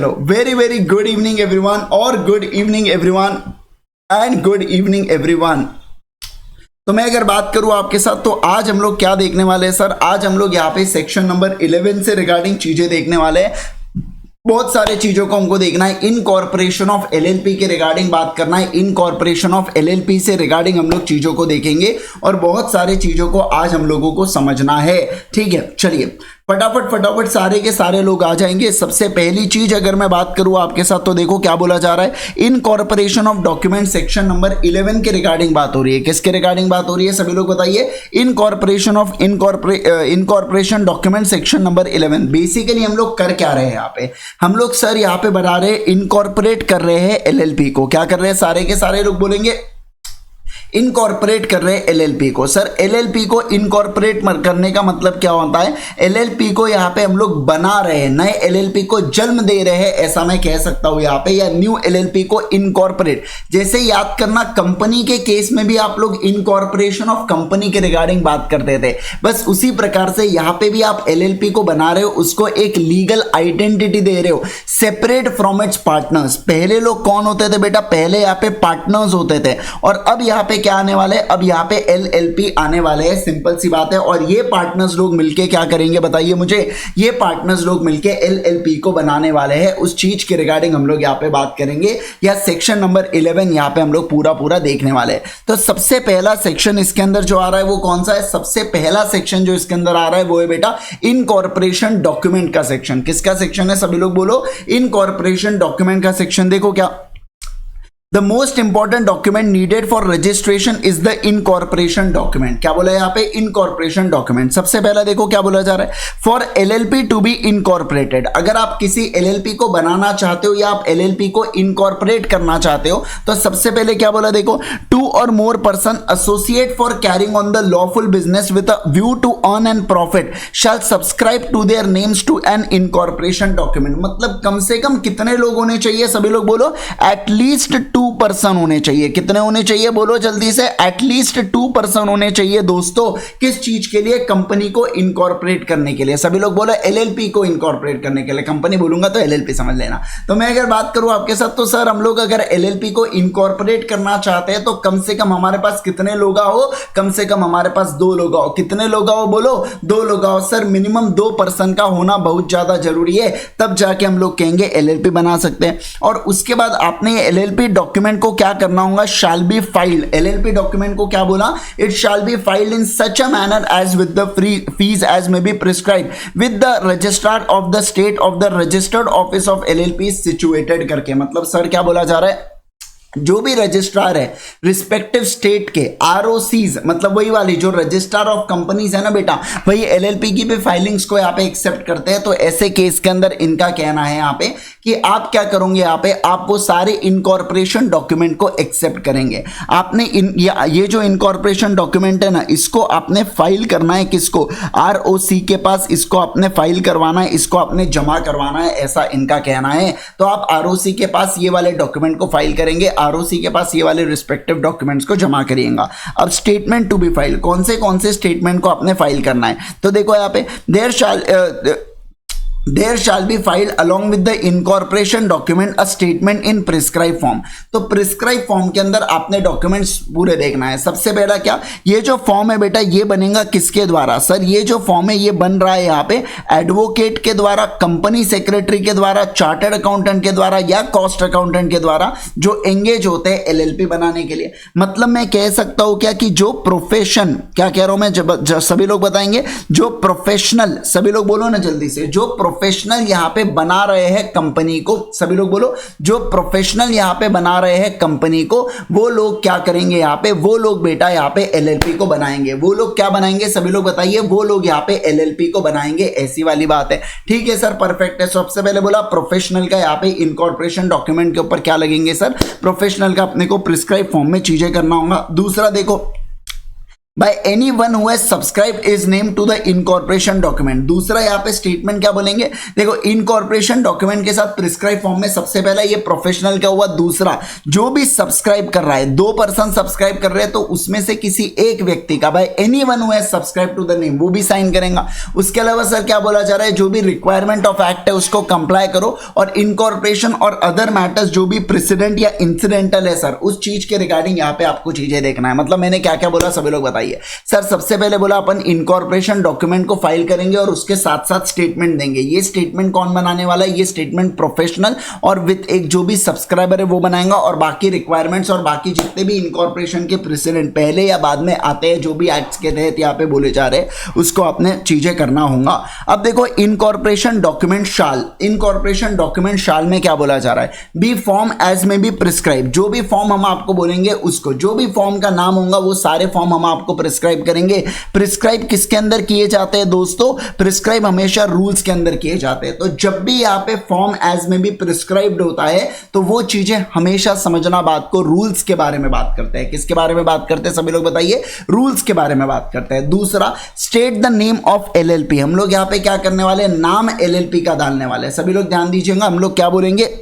Very very good evening everyone और good evening everyone and good evening everyone. तो मैं अगर बात करूं आपके साथ तो आज हम लोग क्या देखने वाले हैं सर, आज हम लोग यहाँ पे सेक्शन नंबर 11 से रिगार्डिंग चीजें देखने वाले हैं। बहुत सारे चीजों को हमको देखना है। इनकॉर्पोरेशन ऑफ एलएलपी के रिगार्डिंग बात करना है। इनकॉर्पोरेशन ऑफ एलएलपी से रिगार्डिंग हम लोग चीजों को देखेंगे और बहुत सारे चीजों को आज हम लोगों को समझना है। ठीक है, चलिए फटाफट सारे के सारे लोग आ जाएंगे। सबसे पहली चीज अगर मैं बात करूं आपके साथ तो देखो क्या बोला जा रहा है। Incorporation of document section number 11 के रिगार्डिंग बात हो रही है। किसके रिगार्डिंग बात हो रही है सभी लोग बताइए। Incorporation of incorporation document section number 11। Basically हम लोग कर क्या रहे हैं यहाँ पे, हम लोग सर यहाँ पे बना रहे हैं, इनकॉर्पोरेट कर रहे हैं एलएलपी को। क्या कर रहे हैं सारे के सारे लोग बोलेंगे, इनकॉर्पोरेट कर रहे हैं एलएलपी को। सर एलएलपी को इनकॉर्पोरेट करने का मतलब क्या होता है, एलएलपी को यहाँ पे हम लोग बना रहे हैं, नए एलएलपी को जन्म दे रहे हैं, ऐसा मैं कह सकता हूं यहाँ पे, या न्यू एलएलपी को इनकॉर्पोरेट। जैसे याद करना कंपनी के केस में भी आप लोग इनकॉर्पोरेशन ऑफ कंपनी के रिगार्डिंग बात करते थे, बस उसी प्रकार से यहाँ पे भी आप एलएलपी को बना रहे हो, उसको एक लीगल आइडेंटिटी दे रहे हो सेपरेट फ्रॉम इट्स पार्टनर्स। पहले लोग कौन होते थे बेटा, पहले यहाँ पे पार्टनर्स होते थे और अब यहाँ पे क्या आने वाले हैं, अब यहाँ पे एलएलपी आने वाले हैं। सिंपल सी बात है। और ये पार्टनर्स लोग मिलके क्या करेंगे बताइए मुझे, ये पार्टनर्स लोग मिलके एलएलपी को बनाने वाले हैं। उस चीज के रिगार्डिंग हम लोग यहाँ पे बात करेंगे, या सेक्शन नंबर 11 यहाँ पे हम लोग पूरा देखने वाले हैं। तो सबसे पहला सेक्शन इसके अंदर जो आ रहा है वो कौन सा है, सबसे पहला सेक्शन जो इसके अंदर आ रहा है वो है बेटा इनकॉर्पोरेशन डॉक्यूमेंट का सेक्शन। किसका सेक्शन है सभी लोग बोलो, इनकॉर्पोरेशन डॉक्यूमेंट का सेक्शन। देखो क्या, The most important document needed for registration is the incorporation document। क्या बोला है यहाँ पे, incorporation document। सबसे पहला देखो क्या बोला जा रहा है, for LLP to be incorporated। अगर आप किसी LLP को बनाना चाहते हो या आप LLP को incorporate करना चाहते हो तो सबसे पहले क्या बोला देखो, two or more person associate for carrying on the lawful business with a view to earn and profit shall subscribe to their names to an incorporation document। मतलब कम से कम कितने लोग होने चाहिए सभी लोग बोलो, at least 2 पर्सन होने चाहिए। कितने होने चाहिए बोलो जल्दी से, एटलीस्ट 2 पर्सन होने चाहिए दोस्तों। किस चीज के लिए, कंपनी को इनकॉर्पोरेट करने के लिए। सभी लोग बोलो एलएलपी को इनकॉर्पोरेट करने के लिए, कंपनी बोलूंगा तो एलएलपी समझ लेना। तो मैं अगर बात करूं आपके साथ तो सर हम लोग अगर एलएलपी को इनकॉर्पोरेट करना चाहते हैं तो कम से कम हमारे पास कितने लोग हो, कम से कम हमारे पास 2 लोग हो। कितने लोग हो बोलो, 2 लोग हो। सर मिनिमम 2 पर्सन का होना बहुत ज्यादा जरूरी है, तब जाके हम लोग कहेंगे एलएलपी बना सकते हैं। और उसके बाद आपने एलएलपी डॉक्यूमेंट को क्या करना होगा, shall be filed. LLP document को क्या बोला, it shall be filed in such a manner as with the fees as may be prescribe with the registrar of the state of the registered office of LLP situated करके। मतलब sir क्या बोला जा रहा है, जो भी रजिस्ट्रार है रिस्पेक्टिव स्टेट के आरओसीज, मतलब वही वाली जो रजिस्ट्रार ऑफ कंपनीज है ना बेटा, वही एलएलपी की भी फाइलिंग्स को यहाँ पे एक्सेप्ट करते हैं। तो ऐसे केस के अंदर इनका कहना है यहाँ पे कि आप क्या करोगे, यहाँ पे आप वो सारे इनकॉर्पोरेशन डॉक्यूमेंट को एक्सेप्ट करेंगे। आपने ये जो इनकॉर्पोरेशन डॉक्यूमेंट है ना, इसको आपने फाइल करना है किसको, आरओसी के पास। इसको आपने फाइल करवाना है, इसको आपने जमा करवाना है, ऐसा इनका कहना है। तो आप आरओसी के पास ये वाले डॉक्यूमेंट को फाइल करेंगे, आरओसी के पास ये वाले रिस्पेक्टिव डॉक्यूमेंट्स को जमा करिएगा। अब स्टेटमेंट टू बी फाइल, कौन से स्टेटमेंट को आपने फाइल करना है, तो देखो यहाँ पे there shall be filed along with the incorporation document a statement in prescribed form। तो प्रिस्क्राइब फॉर्म के अंदर आपने डॉक्यूमेंट्स पूरे देखना है। सबसे पहला क्या, ये जो फॉर्म है बेटा ये बनेगा किसके द्वारा, सर ये जो फॉर्म है ये बन रहा है यहाँ पे एडवोकेट के द्वारा, कंपनी सेक्रेटरी के द्वारा, चार्टर्ड अकाउंटेंट के द्वारा या कॉस्ट अकाउंटेंट के द्वारा जो एंगेज होते हैं एलएलपी बनाने के लिए। मतलब मैं कह सकता हूं क्या कि जो प्रोफेशन, क्या कह रहा हूं मैं, सभी लोग बताएंगे, जो प्रोफेशनल, सभी लोग बोलो ना जल्दी से, जो प्रोफेशनल यहां पे बना रहे हैं कंपनी को, सभी लोग बोलो, जो प्रोफेशनल यहां पे बना रहे हैं कंपनी को, वो लोग क्या करेंगे यहां पे, वो लोग बेटा यहां पे एलएलपी को बनाएंगे। वो लोग क्या बनाएंगे सभी लोग बताइए, वो लोग यहां पे एलएलपी को बनाएंगे, ऐसी वाली बात है। ठीक है सर, परफेक्ट है। सबसे पहले बोला प्रोफेशनल का यहां पे इनकॉर्पोरेशन डॉक्यूमेंट के ऊपर क्या लगेंगे सर, प्रोफेशनल का अपने को प्रिस्क्राइब फॉर्म में चीजें करना होगा। दूसरा देखो by any one who has subscribe his name to the incorporation document. दूसरा यहाँ पे स्टेटमेंट क्या बोलेंगे, देखो इनकॉर्पोरेशन डॉक्यूमेंट के साथ प्रिस्क्राइब फॉर्म में सबसे पहला ये प्रोफेशनल क्या हुआ, दूसरा जो भी सब्सक्राइब कर रहा है, 2 पर्सन सब्सक्राइब कर रहे हैं तो उसमें से किसी एक व्यक्ति का, by any one who has subscribe to the name, वो भी साइन करेगा। उसके अलावा सर क्या बोला जा रहा है, जो भी रिक्वायरमेंट ऑफ एक्ट है उसको कंप्लाई करो, और इनकॉर्पोरेशन और अदर मैटर्स जो भी प्रेसिडेंट या इंसिडेंटल है सर उस चीज के रिगार्डिंग यहाँ पे आपको चीजें देखना है। मतलब मैंने क्या क्या बोला सभी लोग बताइए। सर सबसे पहले बोला अपन इनकॉर्पोरेशन डॉक्यूमेंट को फाइल करेंगे और उसके साथ साथ स्टेटमेंट देंगे। ये स्टेटमेंट कौन बनाने वाला है, ये स्टेटमेंट प्रोफेशनल और विद एक जो भी सब्सक्राइबर है वो बनाएगा, और बाकी रिक्वायरमेंट्स और बाकी जितने भी इनकॉर्पोरेशन के प्रेसिडेंट पहले या बाद में आते हैं जो भी एक्ट्स के तहत यहाँ पे बोले जा रहे हैं उसको आपने चीजें करना होगा। अब देखो इनकॉर्पोरेशन डॉक्यूमेंट शाल, इनकॉर्पोरेशन डॉक्यूमेंट शाल में क्या बोला जा रहा है, बी फॉर्म एज में बी प्रिस्क्राइब। जो भी फॉर्म हम आपको बोलेंगे उसको, जो भी फॉर्म का नाम होगा वो सारे फॉर्म हम आपको प्रिस्क्राइब करेंगे। प्रिस्क्राइब किसके अंदर किए जाते हैं दोस्तों, प्रिस्क्राइब हमेशा रूल्स के अंदर किए जाते हैं। तो जब भी यहाँ पे फॉर्म एज में भी प्रिस्क्राइब्ड होता है तो वो चीजें हमेशा समझना बात को, रूल्स के बारे में बात करते हैं। किसके बारे में बात करते हैं सभी लोग बताइए, रूल्स के बारे में बात करते हैं। दूसरा state the name of LLP, हम लोग यहाँ पे क्या करने वाले हैं, नाम एलएलपी का डालने वाले हैं। सभी लोग ध्यान दीजिएगा, हम लोग क्या बोलेंगे,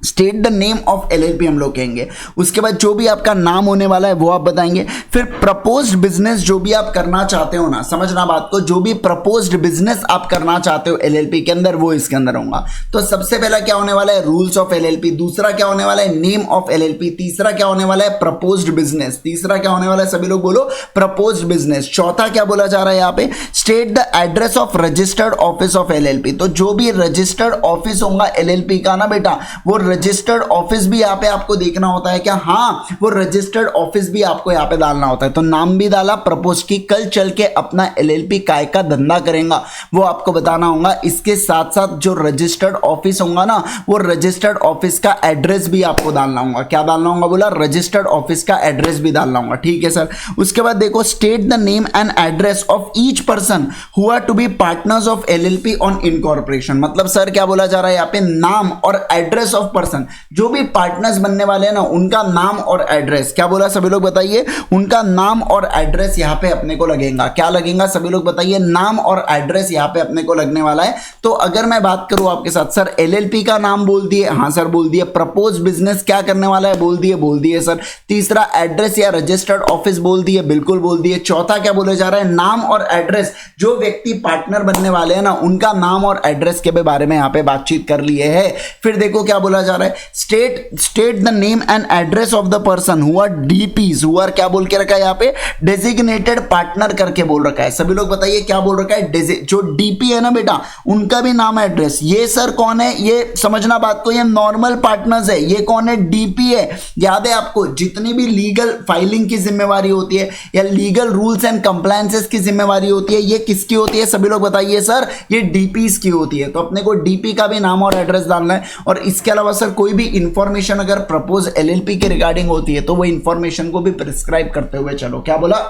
state the name of LLP हम लोग कहेंगे। उसके बाद जो भी आपका नाम होने वाला है वो आप बताएंगे। फिर प्रपोज्ड बिजनेस जो भी आप करना चाहते हो ना, समझना बात को, जो भी प्रपोज्ड बिजनेस आप करना चाहते हो एलएलपी के अंदर वो इसके अंदर होगा। तो सबसे पहला क्या होने वाला है, रूल्स ऑफ एलएलपी। दूसरा क्या होने वाला है, नेम ऑफ एलएलपी। तीसरा क्या होने वाला है, प्रपोज्ड बिजनेस। तीसरा क्या होने वाला है, सभी लोग बोलो, प्रपोज्ड बिजनेस। चौथा क्या बोला जा रहा है यहाँ पे, state the address of registered office of LLP. तो जो भी रजिस्टर्ड ऑफिस होगा एलएलपी का ना बेटा, वो रजिस्टर्ड ऑफिस भी यहाँ पे आपको देखना होता है क्या, हाँ वो रजिस्टर्ड ऑफिस भी आपको यहाँ पे डालना होता है। तो नाम भी डाला, प्रपोज की कल चल के अपना एलएलपी काय का धंधा करेगा वो आपको बताना होगा। इसके साथ साथ जो रजिस्टर्ड ऑफिस होगा ना, वो रजिस्टर्ड ऑफिस का एड्रेस भी आपको डालना होगा। क्या डालना होगा बोला, रजिस्टर्ड ऑफिस का एड्रेस भी डालना होगा, ठीक है सर। उसके बाद देखो state the name and address of each person who are to be partners of LLP on incorporation. मतलब सर क्या बोला जा रहा है यहाँ पे, नाम और एड्रेस ऑफ पर्सन, जो भी पार्टनर्स बनने वाले हैं ना उनका नाम और एड्रेस। क्या बोला सभी लोग बताइए, उनका नाम और एड्रेस यहाँ पे अपने को लगेगा। क्या लगेगा सभी लोग बताइए, नाम और एड्रेस यहाँ पे अपने को लगने वाला है। तो अगर मैं बात करूं आपके साथ, सर एलएलपी का नाम बोल दिए, हाँ सर बोल दिए। प्रपोज बिजनेस क्या करने वाला है, बोल दिए सर। तीसरा एड्रेस या रजिस्टर्ड ऑफिस बोल दिए, बिल्कुल बोल दिए। चौथा क्या बोले जा रहा है, नाम और एड्रेस, जो व्यक्ति पार्टनर बनने वाले हैं ना उनका नाम और एड्रेस के बारे में यहाँ पे बातचीत कर लिए है। फिर देखो क्या बोला जा रहा है, state the name and address of the person who are DPs, who are क्या बोल के रखा है यहाँ पे, डेजिग्नेटेड पार्टनर करके बोल रखा है। सभी लोग बताइए क्या बोल रखा है, जो डीपी है ना बेटा उनका भी नाम एड्रेस। ये सर कौन है, ये समझना बात को, ये नॉर्मल पार्टनर्स है। ये कौन है, डीपी है। याद है आपको, जितनी भी लीगल फाइलिंग की जिम्मेवारी होती है या लीगल रूल्स एंड कंप्लायंसेस की जिम्मेवारी होती है, ये किसकी होती है सभी लोग बताइए सर, ये डीपीज की होती है। तो अपने को डीपी का भी नाम और एड्रेस डालना है। और इसके अलावा सर कोई भी इंफॉर्मेशन अगर प्रपोज एलएलपी के रिगार्डिंग होती है तो वो इंफॉर्मेशन को भी प्रिस्क्राइब करते हुए चलो। क्या बोला,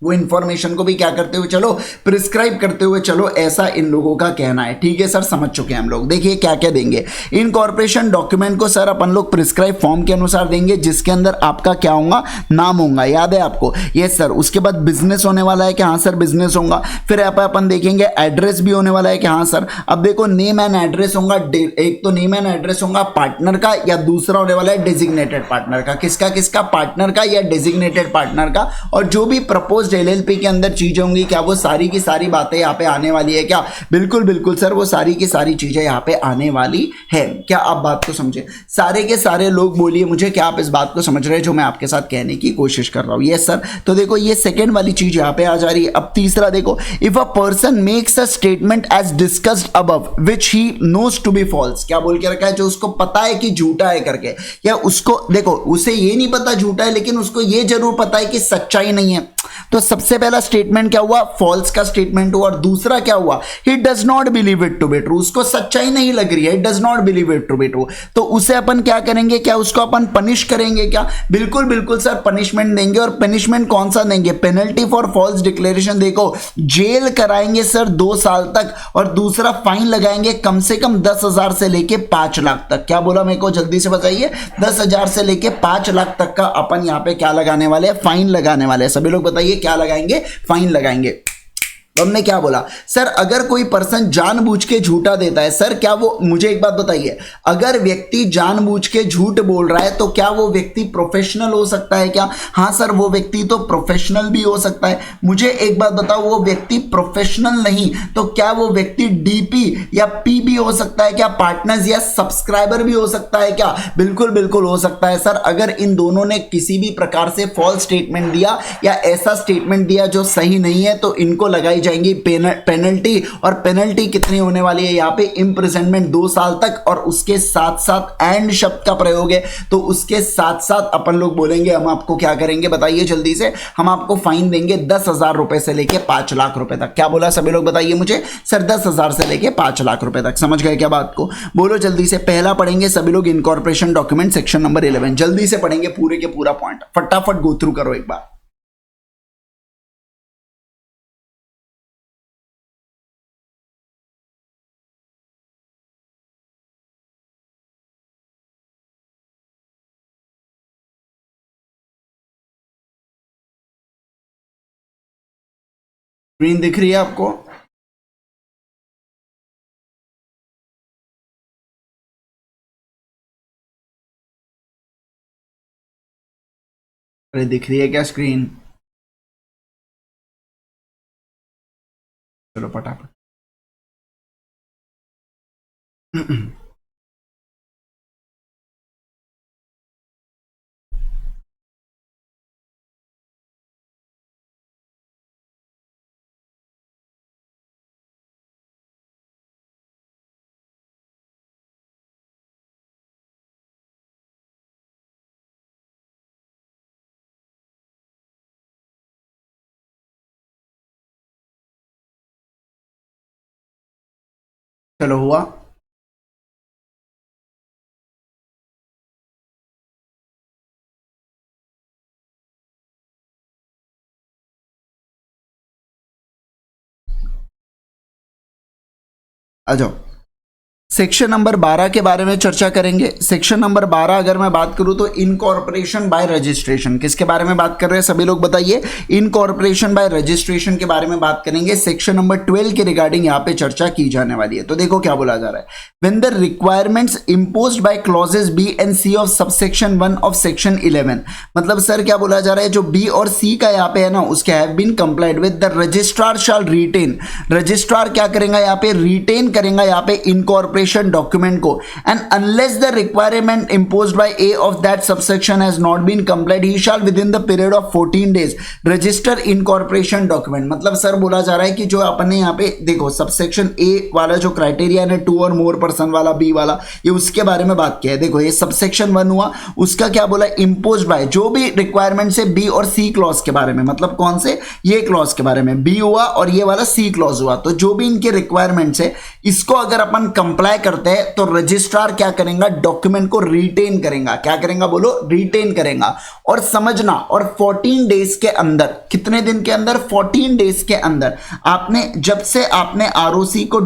वो इंफॉर्मेशन को भी क्या करते हुए चलो, प्रिस्क्राइब करते हुए चलो, ऐसा इन लोगों का कहना है। ठीक है सर, समझ चुके हैं हम लोग। देखिए क्या क्या देंगे, इनकॉर्पोरेशन डॉक्यूमेंट को सर अपन लोग प्रिस्क्राइब फॉर्म के अनुसार देंगे, जिसके अंदर आपका क्या होगा, नाम होगा। याद है आपको, यस सर। उसके बाद बिजनेस होने वाला है कि हाँ सर बिजनेस होगा। फिर यहाँ पर अपन देखेंगे एड्रेस भी होने वाला है कि हाँ सर। अब देखो नेम एंड एड्रेस होगा, एक तो नेम एंड एड्रेस होगा पार्टनर का, या दूसरा होने वाला है डेजिग्नेटेड पार्टनर का। किसका, पार्टनर का या डेजिग्नेटेड पार्टनर का। और जो भी प्रपोज एलएलपी के अंदर चीजें होंगी, क्या वो सारी की सारी बातें यहाँ पे आने वाली है क्या, बिल्कुल सर, वो सारी की सारी चीजें यहाँ पे आने वाली है। क्या आप बात को समझे, सारे के सारे लोग बोलिए मुझे, क्या आप इस बात को समझ रहे हैं जो मैं आपके साथ कहने की कोशिश कर रहा हूं। Yes sir. तो देखो ये सेकेंड वाली चीज यहाँ पे आ जा रही है। अब तीसरा देखो, if a person makes a statement as discussed above which he knows to be false. क्या बोल के रखा है, जो उसको पता है कि झूठा है करके, या उसको देखो उसे ये नहीं पता झूठा है, लेकिन उसको ये जरूर पता है कि सच्चाई नहीं है। तो सबसे पहला स्टेटमेंट क्या हुआ, फॉल्स का स्टेटमेंट हुआ। और दूसरा क्या हुआ, he does not believe it to be true, उसको सच्चाई नहीं लग रही है, does not believe it to be true. तो उसे अपन क्या करेंगे, क्या उसको अपन पनिश करेंगे क्या, बिल्कुल सर पनिशमेंट देंगे। और पनिशमेंट कौन सा देंगे, पेनल्टी फॉर फॉल्स डिक्लेरेशन, देखो जेल कराएंगे सर 2 साल तक, और दूसरा फाइन लगाएंगे कम से कम 10,000 से लेके 5 लाख तक। क्या बोला मेरे को जल्दी से बताइए, 10,000 से लेके 5 लाख तक का अपन यहाँ पे क्या लगाने वाले हैं, फाइन लगाने वाले हैं। सभी लोग बताइए क्या लगाएंगे, फाइन लगाएंगे। तो हमने क्या बोला सर, अगर कोई पर्सन जानबूझ के झूठा देता है, सर क्या वो, मुझे एक बात बताइए, अगर व्यक्ति जानबूझ के झूठ बोल रहा है तो क्या वो व्यक्ति प्रोफेशनल हो सकता है क्या? हाँ सर, वो व्यक्ति तो प्रोफेशनल भी हो सकता है। मुझे एक बात बताओ, वो व्यक्ति प्रोफेशनल नहीं तो क्या वो व्यक्ति डीपी या पी भी हो सकता है क्या? पार्टनर्स या सब्सक्राइबर भी हो सकता है क्या? बिल्कुल बिल्कुल हो सकता है सर। अगर इन दोनों ने किसी भी प्रकार से फॉल्स स्टेटमेंट दिया या ऐसा स्टेटमेंट दिया जो सही नहीं है तो इनको लगाई जाएंगी पेनल्टी। और पेनल्टी कितनी होने वाली है यहाँ पे? इम्प्रिजनमेंट 2 साल तक, और उसके साथ साथ एंड शब्द का प्रयोग है तो उसके साथ साथ अपन लोग बोलेंगे हम आपको क्या करेंगे बताइए जल्दी से, हम आपको फाइन देंगे 10,000 रुपए से लेके 5 लाख रुपए तक। क्या बोला सभी लोग बताइए मुझे? सर 10,000 से लेके 5 लाख रुपए तक। समझ गए क्या बात को? बोलो जल्दी से। पहला पढ़ेंगे सभी लोग इनकॉर्पोरेशन डॉक्यूमेंट सेक्शन नंबर 11, जल्दी से पढ़ेंगे पूरे के पूरा पॉइंट, फटाफट गो थ्रू करो एक बार। स्क्रीन दिख रही है आपको? अरे दिख रही है क्या स्क्रीन? चलो फटाफट। चलो हुआ। आ जाओ। सेक्शन नंबर 12 के बारे में चर्चा करेंगे। सेक्शन नंबर 12 अगर मैं बात करूं तो इनकॉर्पोरेशन बाय रजिस्ट्रेशन, किसके बारे में बात कर रहे हैं सभी लोग बताइए? इनकॉर्पोरेशन बाय रजिस्ट्रेशन के बारे में बात करेंगे। सेक्शन नंबर 12 के रिगार्डिंग यहां पे चर्चा की जाने वाली है। तो देखो क्या बोला जा रहा है, when the requirements imposed by clauses B and C of subsection 1 of section 11, मतलब सर क्या बोला जा रहा है, जो बी और सी का यहाँ पे है ना, उसके have been complied with, the registrar shall retain, registrar क्या करेगा यहाँ पे? रिटेन करेगा यहाँ पे इनकॉर्पोरेशन डॉक्यूमेंट को, and unless the requirement imposed by A of that subsection has not been complete he shall within the period of 14 days registrar incorporation document. मतलब sir बोला जा रहा है कि जो अपने यहाँ पे देखो सबसेक्शन ए वाला जो क्राइटेरिया है 2 और मोर पर्सन वाला, बी वाला, ये उसके बारे में बात किया है। देखो ये सबसेक्शन 1 हुआ, उसका क्या बोला? इंपोज्ड बाय, जो भी रिक्वायरमेंट है बी और सी क्लॉज के बारे में, मतलब कौन से? ये क्लॉज के बारे में, बी हुआ और ये वाला सी क्लॉज हुआ। तो जो भी इनके रिक्वायरमेंट्स है इसको अगर अपन कंप्लाई करते हैं तो रजिस्ट्रार क्या करेगा? डॉक्यूमेंट को रिटेन करेगा। क्या करेगा बोलो? रिटेन करेगा। और समझना, और 14 डेज के अंदर, कितने दिन के अंदर? 14 डेज के अंदर आपने, जब से आपने आरओसी को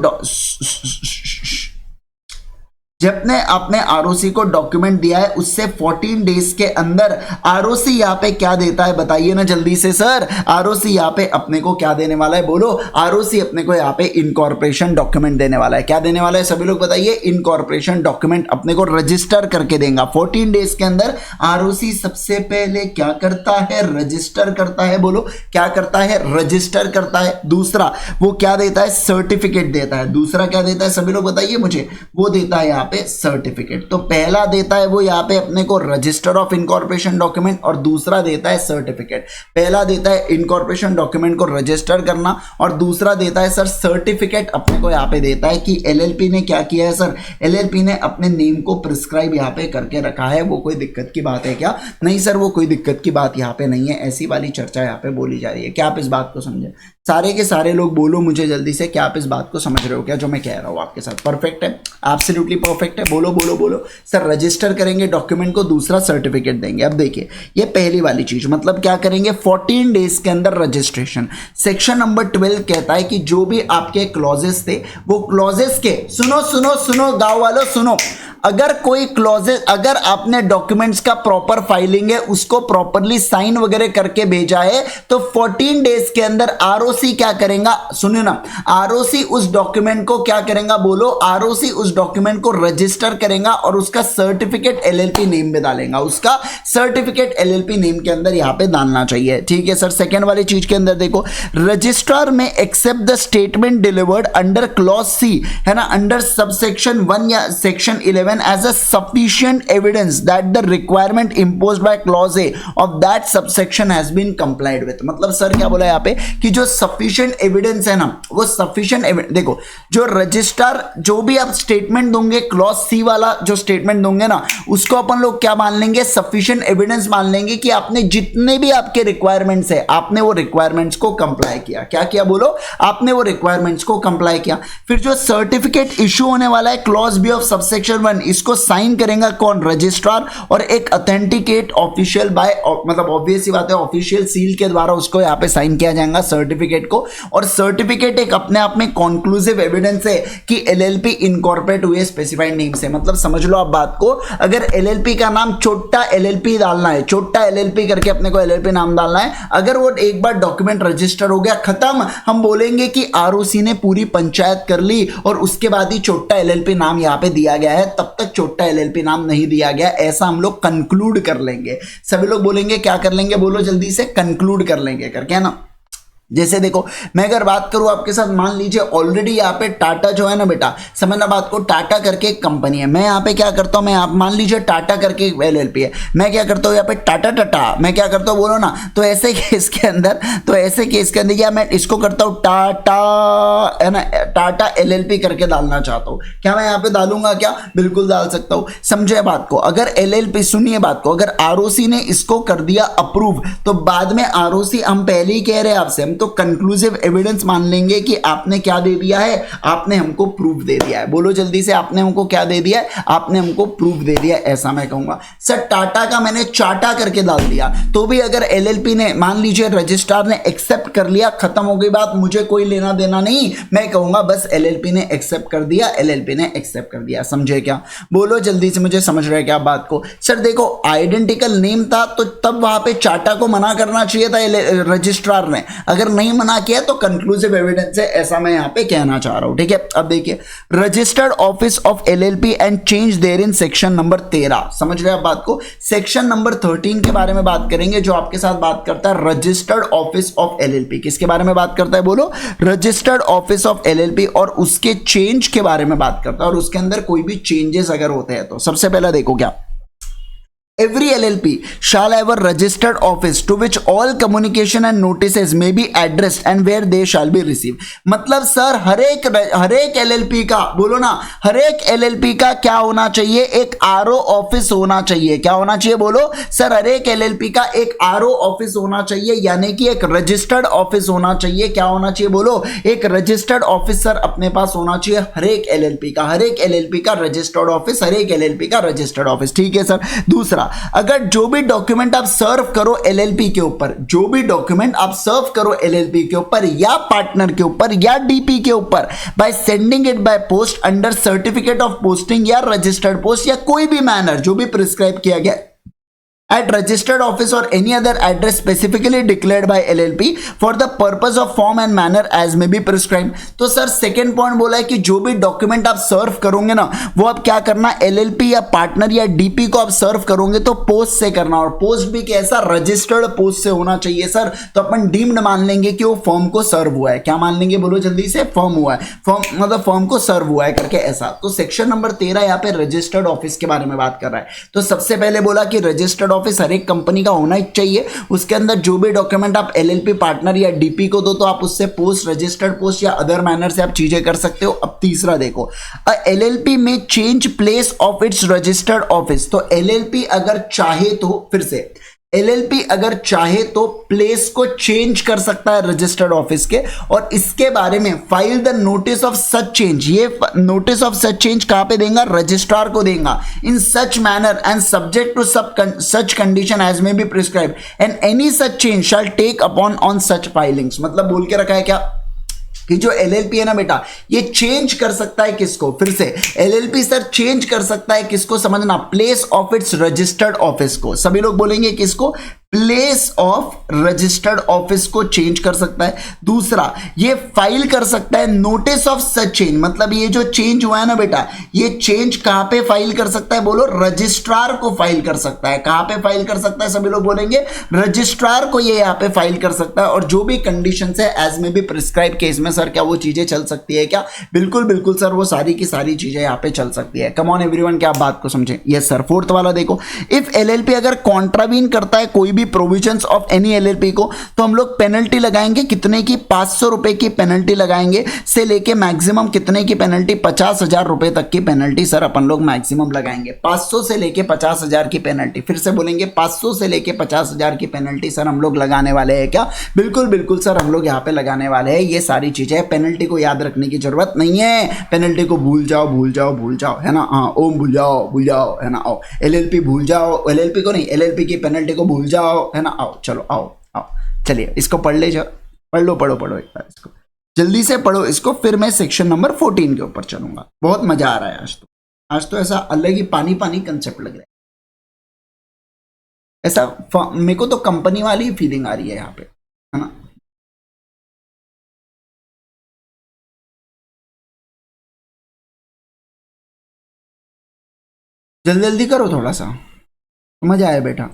आपने आरओसी को डॉक्यूमेंट दिया है उससे 14 डेज के अंदर आरओसी यहाँ पे क्या देता है बताइए ना जल्दी से सर। आरओसी यहाँ पे अपने को क्या देने वाला है बोलो? आरओसी अपने को यहाँ पे इनकॉर्पोरेशन डॉक्यूमेंट देने वाला है। क्या देने वाला है सभी लोग बताइए? इनकॉर्पोरेशन डॉक्यूमेंट अपने को रजिस्टर करके देगा 14 डेज के अंदर। आरओसी सबसे पहले क्या करता है? रजिस्टर करता है। बोलो क्या करता है? रजिस्टर करता है। दूसरा वो क्या देता है? सर्टिफिकेट देता है। दूसरा क्या देता है सभी लोग बताइए मुझे? वो देता है पे सर्टिफिकेट। तो पहला देता है वो यहाँ पे अपने को रजिस्टर ऑफ इनकॉर्पोरेशन डॉक्यूमेंट, और दूसरा देता है सर्टिफिकेट। पहला देता है इनकॉर्पोरेशन डॉक्यूमेंट को रजिस्टर करना, और दूसरा देता है सर सर्टिफिकेट अपने को यहाँ पे देता है कि एलएलपी ने क्या किया है सर? एलएलपी ने अपने नेम को प्रिस्क्राइब यहाँ पे करके रखा है। वो कोई दिक्कत की बात है क्या? नहीं सर, वो कोई दिक्कत की बात यहाँ पे नहीं है। ऐसी वाली चर्चा यहाँ पे बोली जा रही है। क्या आप इस बात को समझे? सारे के सारे लोग बोलो मुझे जल्दी से, क्या आप इस बात को समझ रहे हो क्या जो मैं कह रहा हूँ आपके साथ? परफेक्ट है, एब्सोल्युटली परफेक्ट है। बोलो बोलो बोलो सर। रजिस्टर करेंगे डॉक्यूमेंट को, दूसरा सर्टिफिकेट देंगे। अब देखिए ये पहली वाली चीज, मतलब क्या करेंगे? 14 डेज के अंदर रजिस्ट्रेशन। सेक्शन नंबर 12 कहता है कि जो भी आपके क्लॉजेस थे वो क्लॉजेस के, सुनो सुनो सुनो गांव वालों सुनो, अगर कोई क्लॉजेस, अगर आपने डॉक्यूमेंट्स का प्रॉपर फाइलिंग है, उसको प्रॉपरली साइन वगैरह करके भेजा है, तो 14 डेज के अंदर आरओसी क्या करेगा, सुनिए ना, आरओसी उस डॉक्यूमेंट को क्या करेगा, बोलो, आरओसी उस डॉक्यूमेंट को रजिस्टर करेगा और उसका सर्टिफिकेट एलएलपी नेम में डालेगा, उसका सर्टिफिकेट एलएलपी नेम के अंदर यहां पे डालना चाहिए। ठीक है सर। सेकंड वाली चीज के अंदर देखो, रजिस्ट्रार में except the statement delivered under clause C, है ना, अंडर सबसेक्शन 1 या section 11 as a sufficient evidence that the requirement imposed by clause A of that subsection has been complied with. मतलब सर क्या बोला यहाँ पे कि जो सफिशिएंट एविडेंस है ना, वो सफिशिएंट एविडेंस, देखो जो रजिस्ट्रार जो भी आप स्टेटमेंट दोगे, क्लॉज सी वाला जो स्टेटमेंट दोगे ना, उसको अपन लोग क्या मान लेंगे, सफिशिएंट एविडेंस मान लेंगे कि आपने जितने भी आपके रिक्वायरमेंट्स है, आपने वो रिक्वायरमेंट्स को कंप्लाई किया। क्या किया, बोलो, आपने वो रिक्वायरमेंट्स को कंप्लाई किया। फिर जो सर्टिफिकेट इशू होने वाला है क्लॉज बी ऑफ सबसेक्शन 1, इसको साइन करेगा कौन, रजिस्ट्रार, और एक ऑथेंटिकेट ऑफिशियल बाय, मतलब ऑब्वियस सी बात है, ऑफिशियल सील के द्वारा उसको यहाँ पे साइन किया जाएगा सर्टिफिकेट को। और सर्टिफिकेट एक अपने आप में कॉन्क्लूसिव एविडेंस है कि एलएलपी इनकॉर्पोरेट हुए स्पेसिफाइड नेम से। मतलब समझ लो आप बात को, अगर एलएलपी का नाम छोटा एलएलपी डालना है, छोटा एलएलपी करके अपने को एलएलपी नाम डालना है, अगर वो एक बार डॉक्यूमेंट रजिस्टर हो गया, खत्म, हम बोलेंगे कि आरओसी ने पूरी पंचायत कर ली और उसके बाद ही छोटा एलएलपी नाम यहां पे दिया गया है, तब तक छोटा एलएलपी नाम नहीं दिया गया, ऐसा हम लोग कंक्लूड कर लेंगे। सभी लोग बोलेंगे क्या कर लेंगे, बोलो जल्दी से, कंक्लूड कर लेंगे करके, है ना। जैसे देखो, मैं अगर बात करूं आपके साथ, मान लीजिए ऑलरेडी यहाँ पे टाटा जो है ना बेटा, समझना बात को, टाटा करके एक कंपनी है, मैं यहाँ पे क्या करता हूँ, मैं आप मान लीजिए टाटा करके एलएलपी है, मैं क्या करता हूँ यहाँ पे टाटा टाटा, मैं क्या करता हूँ, बोलो ना, तो ऐसे केस के अंदर, तो ऐसे केस के अंदर या मैं इसको करता हूँ टाटा, है ना, टाटा एलएलपी करके डालना चाहता हूँ, क्या मैं यहाँ पे डालूंगा, क्या, बिल्कुल डाल सकता हूँ। समझे बात को, अगर एलएलपी, सुनिए बात को, अगर आरओसी ने इसको कर दिया अप्रूव, तो बाद में आरओसी, हम पहले ही कह रहे हैं आपसे, तो कंक्लूसिव एविडेंस मान लेंगे कि आपने क्या दे दिया है, आपने हमको प्रूफ दे दिया है। बोलो जल्दी से, आपने हमको क्या दे दिया है, आपने हमको प्रूफ दे दिया है, ऐसा मैं कहूंगा। सर टाटा का मैंने चाटा करके डाल दिया, तो भी अगर एलएलपी ने, मान लीजिए रजिस्ट्रार ने एक्सेप्ट कर लिया, खत्म हो गई बात, मुझे कोई लेना देना नहीं, मैं कहूंगा बस एलएलपी ने एक्सेप्ट कर दिया, एलएलपी ने एक्सेप्ट कर दिया। समझे क्या, बोलो जल्दी से, मुझे समझ रहे क्या बात को। सर देखो, आइडेंटिकल नेम था तो तब वहां पे चाटा को मना करना चाहिए था रजिस्ट्रार ने, अगर नहीं मना किया तो कंक्लूसिव एविडेंस है, ऐसा मैं यहां पे कहना चाह रहा हूं। ठीक है, अब देखिए, registered office of LLP and change there in section number 13, समझ रहे आप बात को। सेक्शन नंबर 13 के बारे में बात करेंगे, जो आपके साथ बात करता है रजिस्टर्ड ऑफिस ऑफ एलएलपी। किसके बारे में बात करता है, बोलो, रजिस्टर्ड ऑफिस ऑफ एलएलपी, और उसके चेंज के बारे में बात करता है, और उसके अंदर कोई भी चेंजेस अगर होते हैं तो। सबसे पहला देखो क्या, Every LLP shall have a registered office to which all communication and notices may be addressed and where they shall be received। मतलब सर हर एक LLP का, बोलो ना, हर एक LLP का क्या होना चाहिए, एक RO ऑफिस होना चाहिए। क्या होना चाहिए, बोलो सर, हर एक LLP का एक RO ऑफिस होना चाहिए, यानी कि एक रजिस्टर्ड ऑफिस होना चाहिए। क्या होना चाहिए, बोलो, एक रजिस्टर्ड ऑफिस सर अपने पास होना चाहिए हर एक LLP का, हर एक LLP का रजिस्टर्ड ऑफिस, हर एक LLP का रजिस्टर्ड ऑफिस। ठीक है सर। दूसरा, अगर जो भी डॉक्यूमेंट आप सर्व करो एलएलपी के ऊपर, जो भी डॉक्यूमेंट आप सर्व करो एलएलपी के ऊपर या पार्टनर के ऊपर या डीपी के ऊपर, by sending it by post under certificate of posting या रजिस्टर्ड पोस्ट या कोई भी मैनर जो भी प्रिस्क्राइब किया गया at registered office or any other address specifically declared by LLP for the purpose of form and manner as may be prescribed। तो sir second point बोला है कि जो भी डॉक्यूमेंट आप सर्व करोगे ना, वो आप क्या करना, LLP या पार्टनर या डीपी को आप सर्व करोगे तो पोस्ट से करना, और पोस्ट भी कैसा, रजिस्टर्ड पोस्ट से होना चाहिए सर। तो अपन डीम्ड मान लेंगे कि वो फॉर्म को सर्व हुआ है। क्या मान लेंगे, बोलो जल्दी से, फॉर्म हुआ है, फॉर्म मतलब फॉर्म को सर्व हुआ है करके ऐसा। तो सेक्शन नंबर 13 यहाँ पे रजिस्टर्ड ऑफिस के बारे में बात कर रहा है। तो सबसे पहले बोला कि रजिस्टर्ड ऑफिस हर एक कंपनी का होना ही चाहिए, उसके अंदर जो भी डॉक्यूमेंट आप एलएलपी, पार्टनर या डीपी को दो तो आप उससे पोस्ट, रजिस्टर्ड पोस्ट या अदर मैनर से आप चीजें कर सकते हो। अब तीसरा देखो, एलएलपी में change place of its registered office. तो एलएलपी अगर चाहे तो, फिर से एलएलपी अगर चाहे तो प्लेस को चेंज कर सकता है रजिस्टर्ड ऑफिस के, और इसके बारे में file the notice of such change. ये नोटिस ऑफ सच चेंज कहां पे देगा, रजिस्ट्रार को देगा, in such manner and subject to such condition as may be prescribe and any such change shall take upon on such filings. मतलब बोल के रखा है क्या, कि जो एलएलपी है ना बेटा, ये चेंज कर सकता है किसको, फिर से एलएलपी सर चेंज कर सकता है किसको, समझना, place of its registered office को। सभी लोग बोलेंगे किसको, प्लेस ऑफ रजिस्टर्ड ऑफिस को चेंज कर सकता है। दूसरा, ये फाइल कर सकता है नोटिस ऑफ सच चेंज, मतलब ये जो चेंज हुआ है ना बेटा, ये चेंज कहां पे फाइल कर सकता है, बोलो रजिस्ट्रार को फाइल कर सकता है। कहां पे फाइल कर सकता है, सभी लोग बोलेंगे रजिस्ट्रार को ये यहां पे फाइल कर सकता है। और जो भी कंडीशन है एज में भी प्रिस्क्राइब केस में सर क्या वो चीजें चल सकती है क्या, बिल्कुल बिल्कुल सर, वो सारी की सारी चीजें यहां पे चल सकती है। कम ऑन एवरीवन, क्या आप बात को समझे। Yes sir. फोर्थ वाला देखो, इफ एलएलपी अगर कॉन्ट्रावीन करता है कोई भी प्रोविजंस ऑफ एनी एलएलपी को, तो हम लोग पेनल्टी लगाएंगे कितने की, 500 रुपए की पेनल्टी लगाएंगे, से लेके मैक्सिमम कितने की पेनल्टी, 50,000 रुपए तक की पेनल्टी सर अपन लोग मैक्सिमम लगाएंगे। 500 से लेके 50,000 की पेनल्टी, फिर से बोलेंगे 500 से लेके 50,000 की पेनल्टी सर हम लोग लगाने वाले हैं क्या, बिल्कुल बिल्कुल सर हम लोग यहाँ पे लगाने वाले हैं। ये सारी चीजें, पेनल्टी को याद रखने की जरूरत नहीं है, पेनल्टी को भूल जाओ भूल जाओ भूल जाओ, है ना। हाँ, ओम भूल जाओ, है ना। आओ एलएलपी भूल जाओ, एलएलपी को नहीं, एलएलपी की पेनल्टी को भूल जाओ, है ना। आओ चलो आओ आओ, चलिए इसको पढ़ ले, पढ़ो एक बार इसको, जल्दी से पढ़ो इसको, फिर मैं सेक्शन नंबर 14 के ऊपर चलूंगा। बहुत मजा आ रहा है आज तो ऐसा अलग ही पानी पानी कंसेप्ट लग रहा है, ऐसा मेरे को तो कंपनी वाली फीलिंग आ रही है यहाँ पे, है ना। जल्दी जल्दी करो थोड़ा सा, मजा आया बेटा।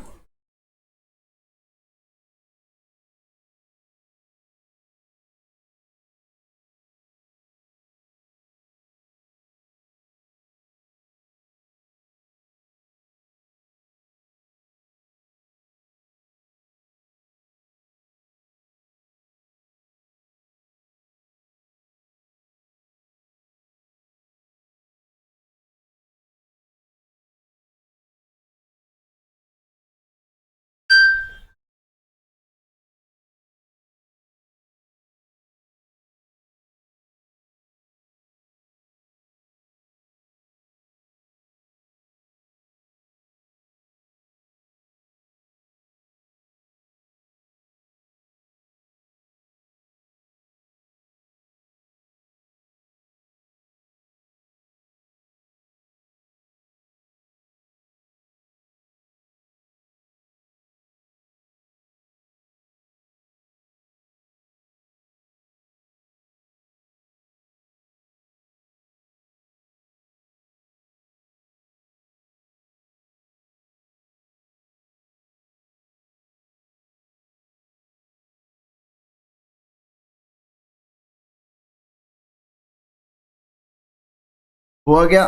हुआ क्या,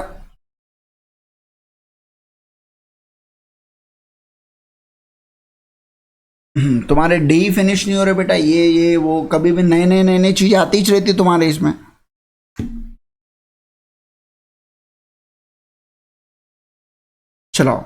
तुम्हारे डे ही फिनिश नहीं हो रहे बेटा, ये वो कभी भी नए नए नए नई चीज आती ही रहती तुम्हारे इसमें। चलो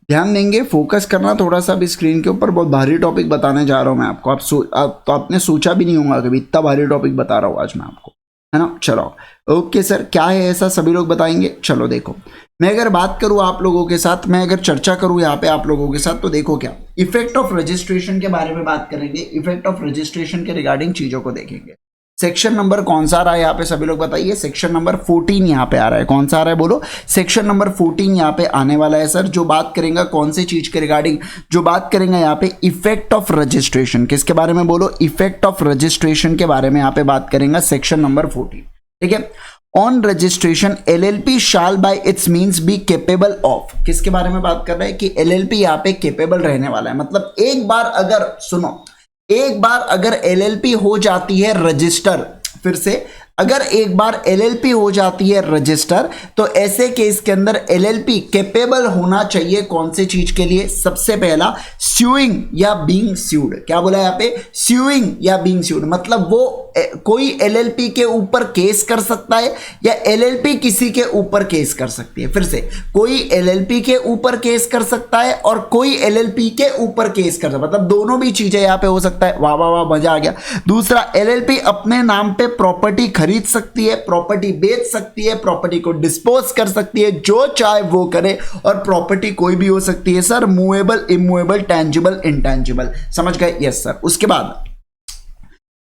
ध्यान देंगे, फोकस करना थोड़ा सा भी स्क्रीन के ऊपर, बहुत भारी टॉपिक बताने जा रहा हूं मैं आपको। आप तो आपने सोचा भी नहीं होगा कभी, इतना भारी टॉपिक बता रहा हूं आज मैं आपको, है ना। चलो ओके सर, क्या है ऐसा, सभी लोग बताएंगे। चलो देखो, मैं अगर बात करूं आप लोगों के साथ, मैं अगर चर्चा करूं यहाँ पे आप लोगों के साथ, तो देखो क्या, इफेक्ट ऑफ रजिस्ट्रेशन के बारे में बात करेंगे, इफेक्ट ऑफ रजिस्ट्रेशन के रिगार्डिंग चीजों को देखेंगे। सेक्शन नंबर कौन सा आ रहा है यहाँ पे, सभी लोग बताइए। सेक्शन नंबर 14 यहाँ पे आ रहा है, कौन सा आ रहा है बोलो, सेक्शन नंबर 14 यहाँ पे आने वाला है सर। जो बात करेंगे कौन सी चीज के रिगार्डिंग, जो बात करेंगे यहाँ पे इफेक्ट ऑफ रजिस्ट्रेशन, किसके बारे में बोलो, इफेक्ट ऑफ रजिस्ट्रेशन के बारे में यहाँ पे बात करेंगे, सेक्शन नंबर 14, ठीक है। On registration LLP shall bye it's means be capable of, किसके बारे में बात कर रहे हैं कि एलएलपी यहाँ पे केपेबल रहने वाला है, मतलब एक बार अगर सुनो, एक बार अगर एलएलपी हो जाती है रजिस्टर, फिर से अगर एक बार एलएलपी हो जाती है रजिस्टर, तो ऐसे केस के अंदर एलएलपी कैपेबल होना चाहिए कौन से चीज के लिए, सबसे पहला स्यूइंग या बीइंग स्यूड। क्या बोला यहाँ पे, स्यूइंग या बीइंग स्यूड, मतलब वो कोई एलएलपी के ऊपर केस कर सकता है या एलएलपी किसी के ऊपर केस कर सकती है। फिर से, कोई एलएलपी के ऊपर केस कर सकता है और कोई एलएलपी के ऊपर केस कर सकता है, मतलब दोनों भी चीजें यहां पे हो सकता है। वाह वाह वाह, मजा आ गया। दूसरा, एलएलपी अपने नाम पे प्रॉपर्टी खरीद सकती है, प्रॉपर्टी बेच सकती है, प्रॉपर्टी को डिस्पोज कर सकती है, जो चाहे वो करे। और प्रॉपर्टी कोई भी हो सकती है sir, movable, immovable, tangible, intangible. समझ गए? Yes sir. उसके बाद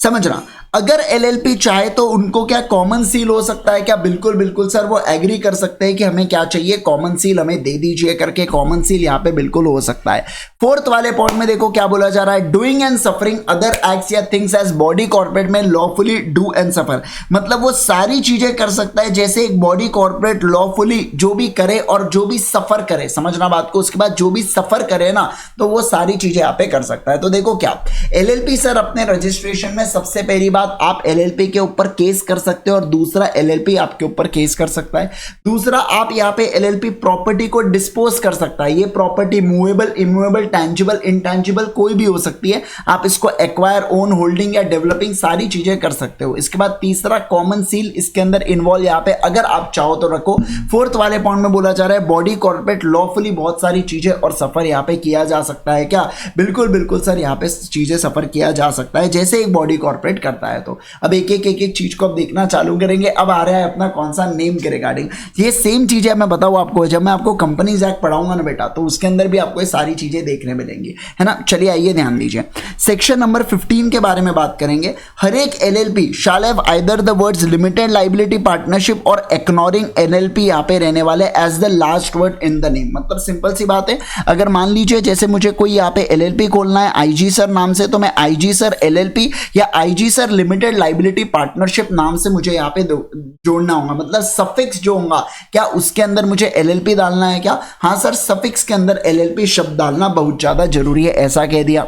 समझना, अगर एलएलपी चाहे तो उनको क्या कॉमन सील हो सकता है क्या? बिल्कुल बिल्कुल सर, वो एग्री कर सकते हैं कि हमें क्या चाहिए, कॉमन सील हमें दे दीजिए करके। कॉमन सील यहां पे बिल्कुल हो सकता है। फोर्थ वाले पॉइंट में देखो क्या बोला जा रहा है, doing and suffering other acts या थिंग्स एज बॉडी कॉर्पोरेट में लॉफुली डू एंड सफर, मतलब वो सारी चीजें कर सकता है जैसे एक बॉडी कॉर्पोरेट लॉफुली जो भी करे और जो भी सफर करे। समझना बात को। उसके बाद जो भी सफर करे ना, तो वो सारी चीजें यहां पे कर सकता है। तो देखो क्या, एलएलपी सर अपने रजिस्ट्रेशन में सबसे पहली बात, आप एलएलपी के ऊपर केस कर सकते हो और दूसरा, एलएलपी आपके ऊपर केस कर सकता है। दूसरा, आप यहां पे एलएलपी प्रॉपर्टी को डिस्पोज कर सकता है। ये property movable, immovable, tangible, intangible कोई भी हो सकती है। आप इसको एक्वायर, ओन, होल्डिंग या डेवलपिंग सारी चीजें कर सकते हो। इसके बाद तीसरा, कॉमन सील इसके अंदर इन्वॉल्व यहां पे अगर आप चाहो तो रखो। फोर्थ वाले पॉइंट में बोला जा रहा है बॉडी कॉर्पोरेट लॉफुली बहुत सारी चीजें और सफर यहां पे किया जा सकता है क्या? बिल्कुल बिल्कुल सर, यहां पे चीजें सफर किया जा सकता है जैसे एक बॉडी कॉर्पोरेट करता है। तो अब एक एक चीज को अब देखना चालू करेंगे। अब आ रहा है अपना कौन सा, नेम के रिगार्डिंग। ये सेम चीजें मैं बताऊं आपको, जब मैं आपको कंपनीज एक्ट पढ़ाऊंगा ना बेटा, तो उसके अंदर भी आपको ये सारी चीजें देखने मिलेंगी, है ना। चलिए आइए ध्यान दीजिए, सेक्शन नंबर 15 के बारे में बात करेंगे। हर एक LLP shall have either the words limited liability partnership और एक्नोरिंग एलएलपी यहां पे रहने वाले as the last word in the name. मतलब सिंपल सी बात है, अगर मान लीजिए जैसे मुझे कोई यहाँ पे एलएलपी खोलना है आईजी सर नाम से, तो मैं आईजी सर एलएलपी या IG sir limited liability partnership नाम से मुझे यहाँ पे जोड़ना होगा। मतलब सफिक्स जो होगा क्या, उसके अंदर मुझे एलएलपी डालना है क्या? हाँ सर, सफिक्स के अंदर एलएलपी शब्द डालना बहुत ज्यादा जरूरी है, ऐसा कह दिया।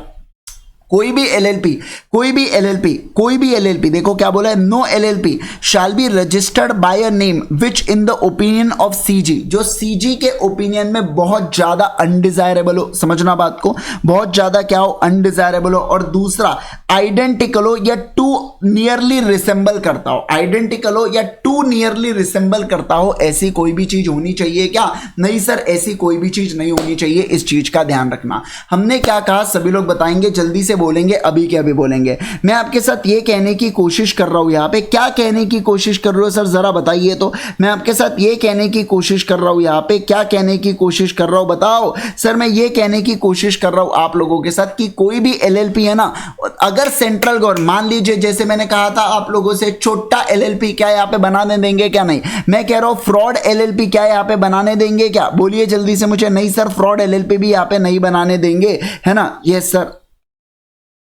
कोई भी एलएलपी देखो क्या बोला है, no LLP shall be registered by a name which in the opinion of CG, जो सीजी के ओपिनियन में बहुत ज्यादा अनडिजायरेबल हो। समझना बात को, बहुत ज्यादा क्या हो, अनडिजायरेबल हो। और दूसरा, आइडेंटिकल हो या टू नियरली रिसेंबल करता हो, आइडेंटिकल हो या टू नियरली रिसेंबल करता हो, ऐसी कोई भी चीज होनी चाहिए क्या? नहीं सर, ऐसी कोई भी चीज नहीं होनी चाहिए। इस चीज का ध्यान रखना। हमने क्या कहा, सभी लोग बताएंगे, जल्दी से बोलेंगे, अभी के अभी बोलेंगे। मैं आपके साथ ये कहने की कोशिश कर रहा हूं, यहां पे क्या कहने की कोशिश कर रहे हो सर, जरा बताइए। तो मैं आपके साथ ये कहने की कोशिश कर रहा हूं, यहां पे क्या कहने की कोशिश कर रहा हूं, बताओ सर। मैं ये कहने की कोशिश कर रहा हूं आप लोगों के साथ कि कोई भी एलएलपी है ना, अगर सेंट्रल गवर्नमेंट, मान लीजिए जैसे मैंने कहा था आप लोगों से, छोटा एलएलपी क्या यहां पे बनाने देंगे क्या? नहीं। मैं कह रहा हूं फ्रॉड एलएलपी क्या यहां पे बनाने देंगे क्या? बोलिए जल्दी से मुझे। नहीं सर, फ्रॉड एलएलपी भी यहां पे नहीं बनाने देंगे, है ना। यस सर,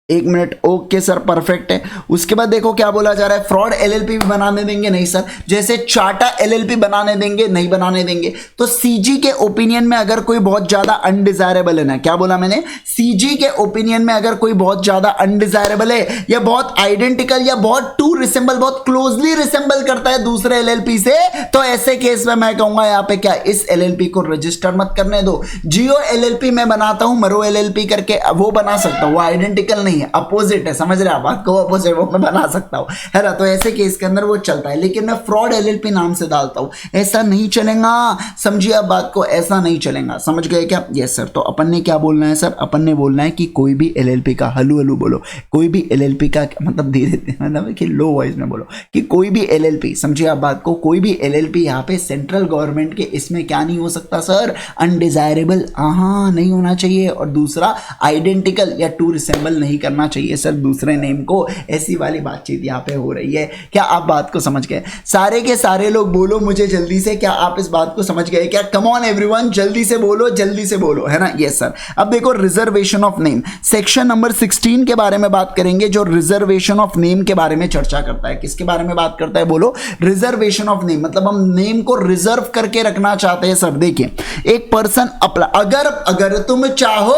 एक मिनट, ओके सर, परफेक्ट है। उसके बाद देखो क्या बोला जा रहा है, फ्रॉड एलएलपी भी बनाने देंगे? नहीं सर। जैसे चार्टा एलएलपी बनाने देंगे? नहीं बनाने देंगे। तो सीजी के ओपिनियन में अगर कोई बहुत ज्यादा अनडिजायरेबल है ना, क्या बोला मैंने, सीजी के ओपिनियन में अगर कोई बहुत ज्यादा अनडिजायरेबल है या बहुत आइडेंटिकल या बहुत टू रिसेंबल, बहुत क्लोजली रिसेंबल करता है दूसरे एलएलपी से, तो ऐसे केस में मैं कहूंगा यहाँ पे क्या, इस एलएलपी को रजिस्टर मत करने दो। जियो एलएलपी मैं बनाता हूं, मरो एलएलपी करके, वो बना सकता हूं, वो आइडेंटिकल नहीं है, अपोजिट है। समझ रहे आप बात को, अपोजिट वो मैं बना सकता हूं, है ना। तो ऐसे केस के अंदर वो चलता है, लेकिन मैं फ्रॉड एलएलपी नाम से डालता हूं, ऐसा नहीं चलेगा। समझिए आप बात को, ऐसा नहीं चलेगा। समझ गए क्या? Yes sir. तो अपन ने क्या बोलना है सर, अपन ने बोलना है कि कोई भी एलएलपी का, हलू हलू बोलो, कोई भी एलएलपी का, मतलब धीरे मतलब कि लो वॉइस में बोलो, कि कोई भी एलएलपी, समझिए आप बात को, कोई भी एलएलपी यहाँ पे सेंट्रल गवर्नमेंट के इसमें क्या नहीं हो सकता सर, अनडिजायरेबल, हाँ नहीं होना चाहिए। और दूसरा, आइडेंटिकल या टू रिसेंबल नहीं करना चाहिए सर दूसरे नेम को। ऐसी वाली बातचीत यहाँ पे हो रही है। क्या आप बात को समझ गए? सारे के सारे लोग बोलो मुझे जल्दी से, क्या आप इस बात को समझ गए क्या? कम ऑन एवरीवन, जल्दी से बोलो, जल्दी से बोलो, है ना। Yes sir. अब देखो reservation of name, section number 16 के बारे में बात करेंगे, जो रिजर्वेशन ऑफ नेम के बारे में चर्चा करता है। किसके बारे में बात करता है बोलो? रिजर्वेशन ऑफ नेम, मतलब हम नेम को रिजर्व करके रखना चाहते हैं सर। देखिए, एक पर्सन अप्लाई, अगर तुम चाहो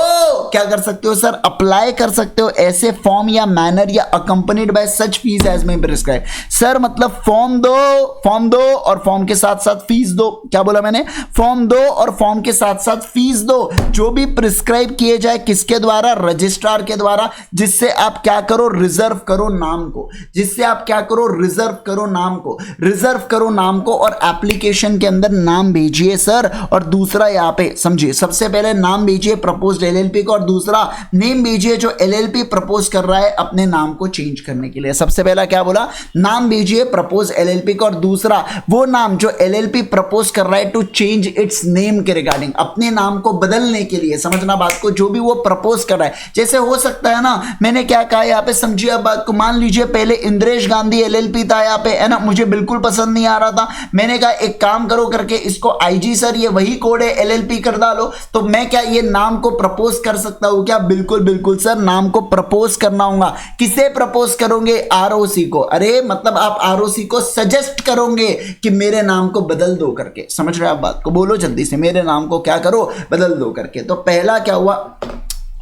क्या कर सकते हो सर, अप्लाई कर सकते हो ऐसे फॉर्म या मैनर या accompanied by such fees as may prescribe. Sir मतलब फॉर्म दो और फॉर्म के साथ साथ फीस दो। क्या बोला मैंने? फॉर्म दो और फॉर्म के साथ साथ फीस दो, जो भी प्रिस्क्राइब किए जाए किसके द्वारा? रजिस्ट्रार के द्वारा, जिससे आप क्या करो? रिजर्व करो नाम को, जिससे आप क्या करो? रिजर्व करो नाम को, रिजर्व करो नाम को और एप्लीकेशन के अंदर नाम भेजिए सर। और दूसरा यहाँ पे समझिए, सबसे पहले नाम भेजिए प्रपोज्ड एलएलपी को, और दूसरा नेम भेजिए जो एलएलपी प्रपोज कर रहा है अपने नाम को चेंज करने के लिए। सबसे पहला क्या बोला? नाम भेजिए प्रपोज एलएलपी को, और दूसरा वो नाम जो एलएलपी प्रपोज कर रहा है टू चेंज इट्स नेम के रिगार्डिंग, अपने नाम को बदलने के लिए। समझना बात को, जो भी वो प्रपोज कर रहा है, जैसे हो सकता है ना, मैंने क्या कहा यहाँ पे, समझिए अब बात को। मान लीजिए पहले इंद्रेश गांधी एलएलपी था यहाँ पे, है ना, मुझे बिल्कुल पसंद नहीं आ रहा था, मैंने कहा एक काम करो करके इसको आईजी सर ये वही कोड है एलएलपी कर डालो, तो मैं क्या ये नाम को प्रपोज कर सकता हूं क्या? बिल्कुल बिल्कुल सर, नाम को प्रपोज करना होगा। किसे प्रपोज करोगे? आरओसी को। अरे मतलब आप आरओसी को सजेस्ट करोगे कि मेरे नाम को बदल दो करके। समझ रहे हैं आप बात को? बोलो जल्दी से, मेरे नाम को क्या करो? बदल दो करके। तो पहला क्या हुआ?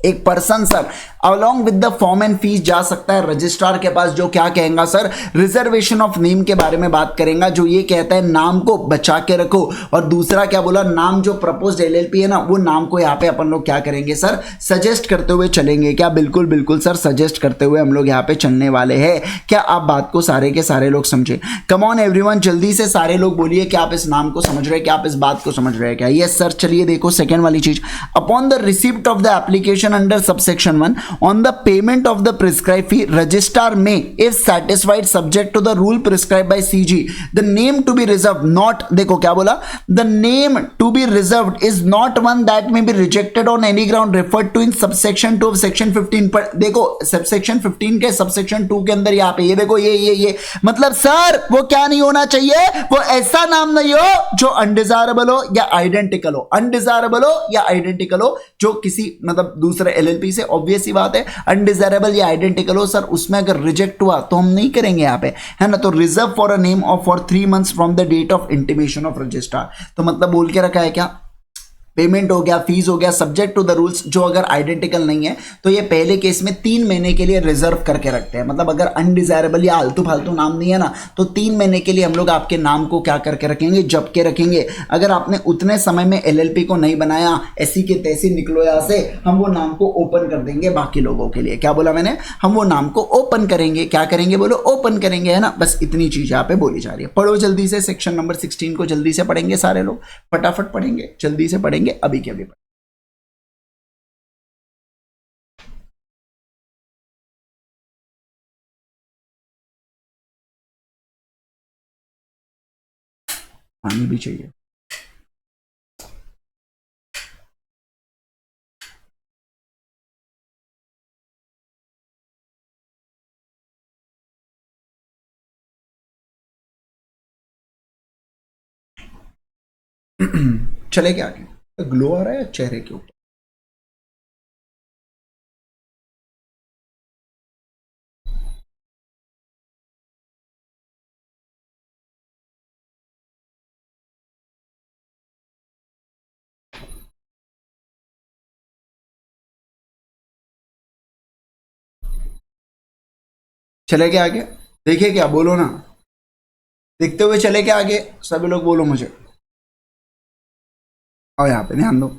एक person sir along with the form and fees जा सकता है रजिस्ट्रार के पास, जो क्या कहेगा सर? रिजर्वेशन ऑफ नेम के बारे में बात करेगा, जो ये कहता है नाम को बचा के रखो। और दूसरा क्या बोला? नाम जो प्रपोज्ड एलएलपी है ना, वो नाम को यहाँ पे अपन लोग क्या करेंगे सर? सजेस्ट करते हुए चलेंगे। क्या? बिल्कुल बिल्कुल सर, सजेस्ट करते हुए हम लोग यहाँ पे चलने वाले हैं। क्या आप बात को सारे के सारे लोग समझे? कम ऑन एवरीवन, जल्दी से सारे लोग बोलिए कि आप इस नाम को समझ रहे हैं, क्या आप इस बात को समझ रहे हैं क्या? Yes sir. चलिए देखो सेकेंड वाली चीज, upon the receipt of the application under subsection 1 on the payment of the prescribed fee, registrar may, if satisfied, subject to the rule prescribed by CG, the name to be reserved not, देखो क्या बोला? The name to be reserved is not one that may be rejected on any ground referred to in subsection 2 of section 15। पर देखो subsection 15 के subsection 2 के अंदर यहाँ पे ये देखो ये मतलब सर वो क्या नहीं होना चाहिए? वो ऐसा नाम नहीं हो जो अनडिजायरेबल हो या आइडेंटिकल हो, अनडिजायरेबल हो या आइडेंटिकल हो, जो किसी मतलब दूसरे एलएलपी से, ऑब्वियस सी बात है, अनडिजायरेबल या आइडेंटिकल हो सर, उसमें अगर रिजेक्ट हुआ तो हम नहीं करेंगे यहाँ पे, है ना। तो reserve for a name of for 3 months from the date of intimation of registrar. तो मतलब बोल के रखा है क्या? पेमेंट हो गया, फीस हो गया, सब्जेक्ट टू द रूल्स, जो अगर आइडेंटिकल नहीं है तो ये पहले केस में 3 महीने के लिए रिजर्व करके रखते हैं। मतलब अगर अनडिजायरेबल या आलतू फालतू नाम नहीं है ना, तो 3 महीने के लिए हम लोग आपके नाम को क्या करके रखेंगे? जप के रखेंगे। अगर आपने उतने समय में एलएलपी को नहीं बनाया, ऐसी के तैसी निकलो यहाँ से, हम वो नाम को ओपन कर देंगे बाकी लोगों के लिए। क्या बोला मैंने? हम वो नाम को ओपन करेंगे। क्या करेंगे? बोलो ओपन करेंगे, है ना। बस इतनी चीज यहाँ पे बोली जा रही है। पढ़ो जल्दी से, सेक्शन नंबर 16 को जल्दी से पढ़ेंगे सारे लोग, फटाफट पढ़ेंगे, जल्दी से पढ़ेंगे, अभी के अभी। पानी भी चाहिए। चले क्या आगे? ग्लो आ रहा है चेहरे के ऊपर? चले क्या आगे? देखिए क्या, बोलो ना, देखते हुए चले क्या आगे? सभी लोग बोलो मुझे। और यहाँ पे ध्यान दो,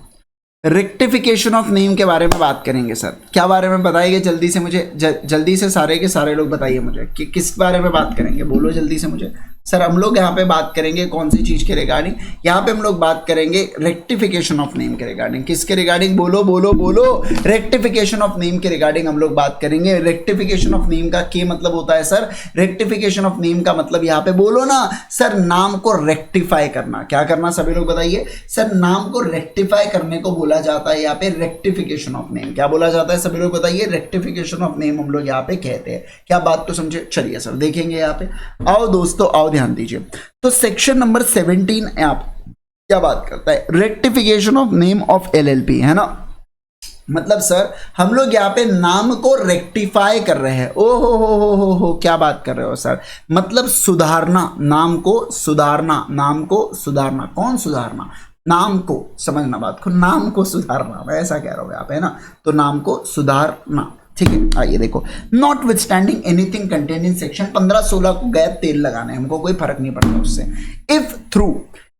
रेक्टिफिकेशन ऑफ नेम के बारे में बात करेंगे सर। क्या बारे में बताइए जल्दी से मुझे, जल्दी से सारे के सारे लोग बताइए मुझे कि किस बारे में बात करेंगे? बोलो जल्दी से मुझे। सर हम लोग यहाँ पे बात करेंगे कौन सी चीज़ के रिगार्डिंग? यहाँ पे हम लोग बात करेंगे रेक्टिफिकेशन ऑफ नेम के रिगार्डिंग। किसके रिगार्डिंग? बोलो बोलो बोलो। रेक्टिफिकेशन ऑफ नेम के रिगार्डिंग हम लोग बात करेंगे। रेक्टिफिकेशन ऑफ नेम का क्या मतलब होता है सर? रेक्टिफिकेशन ऑफ नेम का मतलब यहाँ पे बोलो ना सर, नाम को रेक्टिफाई करना। क्या करना सभी लोग बताइए? सर नाम को रेक्टिफाई करने को बोला जाता है यहाँ पे रेक्टिफिकेशन ऑफ नेम। क्या बोला जाता है सभी लोग बताइए? रेक्टिफिकेशन ऑफ नेम हम लोग यहाँ पे कहते हैं। क्या बात तो समझे? चलिए सर देखेंगे यहाँ पे। आओ दोस्तों आओ, ध्यान दीजिए। तो सेक्शन नंबर 17 आप क्या बात करता है? Rectification of name of LLP, है ना। मतलब सर हम लोग यहाँ पे नाम को रेक्टिफाई कर रहे हैं। ओ हो, क्या बात कर रहे हो सर? मतलब सुधारना, नाम को सुधारना, नाम को सुधारना। कौन सुधारना? नाम को, समझना बात को, नाम को सुधारना, मैं ऐसा कह रहा हूं यहाँ पे, है ना। तो नाम को सुधारना, ठीक है, आइए देखो, not with standing anything contain in section 15-16 को गए तेल लगाने, हमको कोई फर्क नहीं पड़ता उससे। इफ थ्रू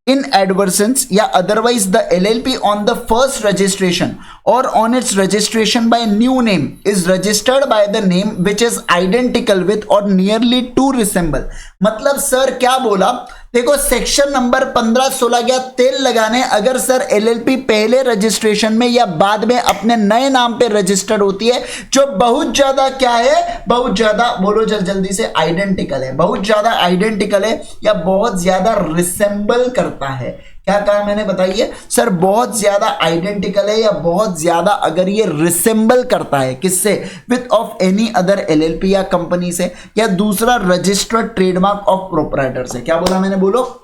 inadvertence या otherwise the LLP on the first registration or on its registration by new name is registered by the name which is identical with or nearly to resemble। मतलब सर क्या बोला, देखो section number 15-16 गया तेल लगाने, अगर sir LLP पहले registration में या बाद में अपने नए नाम पे रजिस्टर्ड होती है जो बहुत ज्यादा क्या है, बहुत ज्यादा बोलो जल्दी से, आइडेंटिकल है, बहुत ज्यादा आइडेंटिकल है या बहुत ज्यादा रिसेंबल करता है। क्या कहा मैंने, बताइए सर, बहुत ज्यादा आइडेंटिकल है या बहुत ज्यादा अगर ये रिसेंबल करता है किससे, width of any other LLP या कंपनी से या दूसरा रजिस्टर्ड ट्रेडमार्क ऑफ प्रोप्राइटर से। क्या बोला मैंने, बोलो,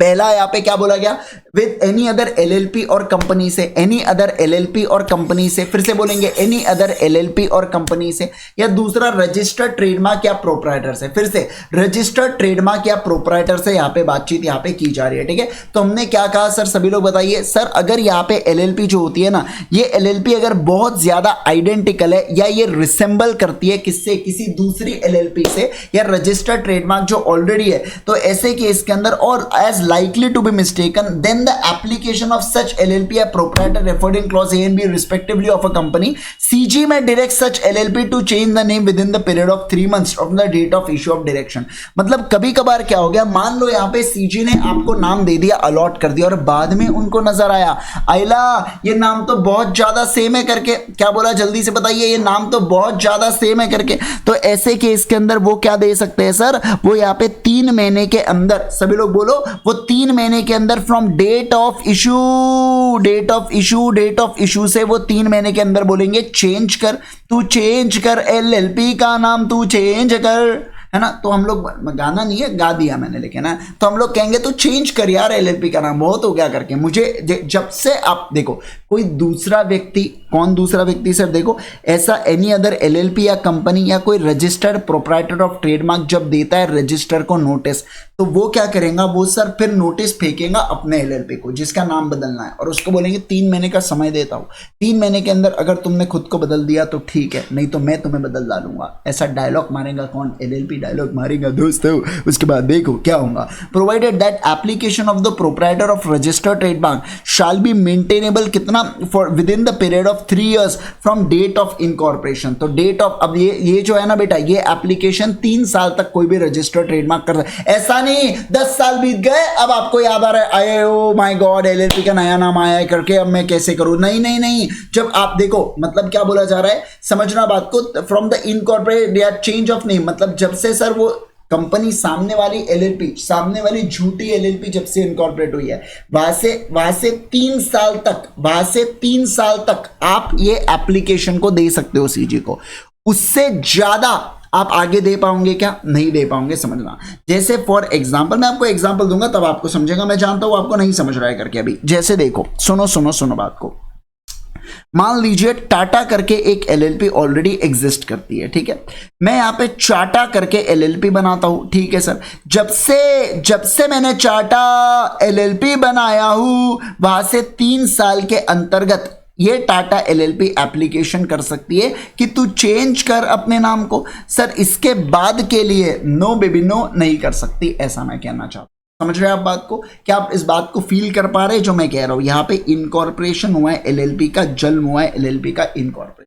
पहला यहां पे क्या बोला गया, विद एनी अदर एलएलपी और कंपनी से, एनी अदर एलएलपी और कंपनी से, फिर से बोलेंगे एनी अदर एलएलपी और कंपनी से, या दूसरा रजिस्टर्ड ट्रेडमार्क या प्रोप्राइटर से, फिर से रजिस्टर्ड ट्रेडमार्क या प्रोप्राइटर से यहां पे बातचीत यहां पे की जा रही है। ठीक है, तो हमने क्या कहा सर, सभी लोग बताइए सर, अगर यहां पे एलएलपी जो होती है ना, ये एलएलपी अगर बहुत ज्यादा आइडेंटिकल है या ये रिसेंबल करती है किससे, किसी दूसरी एलएलपी से या रजिस्टर्ड ट्रेडमार्क जो ऑलरेडी है, तो ऐसे केस के अंदर और as likely to be mistaken, then the application of such LLP or proprietor referred in clause A and B respectively of a company, CG may direct such LLP to change the name within the period of 3 months from the date of issue of direction। मतलब कभी कभार क्या हो गया, मान लो यहाँ पे CG ने आपको नाम दे दिया, अलॉट कर दिया, और बाद में उनको नजर आया, आइला ये नाम तो बहुत ज्यादा सेम है करके, क्या बोला जल्दी से बताइए, ये नाम तो बहुत ज्यादा सेम है करके, तो ऐसे केस के अंदर वो क्या दे सकते हैं सर, वो यहाँ पे 3 महीने के अंदर, सभी लोग बोलो, वो 3 महीने के अंदर from date of issue, date of issue, date of issue से वो 3 महीने के अंदर बोलेंगे चेंज कर, तू चेंज कर एलएलपी का नाम, तू चेंज कर, है ना। तो हम लोग, गाना नहीं है, गा दिया मैंने, लेकिन ना तो हम लोग कहेंगे तो चेंज कर यार एलएलपी का नाम, बहुत हो गया करके। मुझे जब से आप देखो कोई दूसरा व्यक्ति, कौन दूसरा व्यक्ति सर, देखो ऐसा एनी अदर एलएलपी या कंपनी या कोई रजिस्टर्ड प्रोप्राइटर ऑफ ट्रेडमार्क जब देता है रजिस्टर को नोटिस, तो वो क्या करेगा, वो सर फिर नोटिस फेंकेगा अपने एलएलपी को जिसका नाम बदलना है, और उसको बोलेंगे 3 महीने का समय देता हूं, 3 महीने के अंदर अगर तुमने खुद को बदल दिया तो ठीक है, नहीं तो मैं तुम्हें बदल डालूंगा। ऐसा डायलॉग मारेगा कौन, एलएलपी डायलॉग मारेगा दोस्तों। उसके बाद देखो क्या होगा, provided that application of the proprietor of registered trademark shall be maintainable कितना, for within the period of 3 years from date of incorporation. तो डेट ऑफ, अब ये जो है ना बेटा, ये एप्लीकेशन 3 साल तक कोई भी रजिस्टर्ड ट्रेडमार्क कर सकता है, ऐसा नहीं 10 साल बीत गए अब आपको याद आ रहा है, आए ओ माय गॉड एलएलपी का नया नाम आया है करके, अब मैं कैसे करूं, नहीं नहीं नहीं, जब आप देखो, मतलब क्या बोला जा रहा है, समझना बात को, फ्रॉम द इनकॉर्पोरेट या चेंज ऑफ नेम, मतलब जब से सर वो कंपनी सामने वाली एलएलपी, सामने वाली झूठी एलएलपी जब से इनकॉर्पोरेट हुई है, वहां से 3 साल तक, वहां से 3 साल तक आप ये एप्लीकेशन को दे सकते हो सीजी को, उससे ज्यादा आप आगे दे पाओगे क्या, नहीं दे पाओगे, समझना। जैसे फॉर एग्जांपल, मैं आपको एग्जांपल दूंगा तब आपको समझेगा, मैं जानता हूं आपको नहीं समझ रहा है करके अभी। जैसे देखो, सुनो सुनो सुनो बात को, मान लीजिए टाटा करके एक एलएलपी ऑलरेडी एग्जिस्ट करती है, ठीक है, मैं यहां पे चाटा करके एलएलपी बनाता हूं, ठीक है सर, जब से मैंने चाटा एलएलपी बनाया हूं, वहां से 3 साल के अंतर्गत ये टाटा एलएलपी एप्लीकेशन कर सकती है कि तू चेंज कर अपने नाम को। सर इसके बाद के लिए नो बेबी नो, नहीं कर सकती, ऐसा मैं कहना चाहता हूं। समझ रहे हैं आप बात को, क्या आप इस बात को फील कर पा रहे हैं जो मैं कह रहा हूं, यहां पे इनकॉर्पोरेशन हुआ है एलएलपी का, जन्म हुआ है एलएलपी का, incorporation.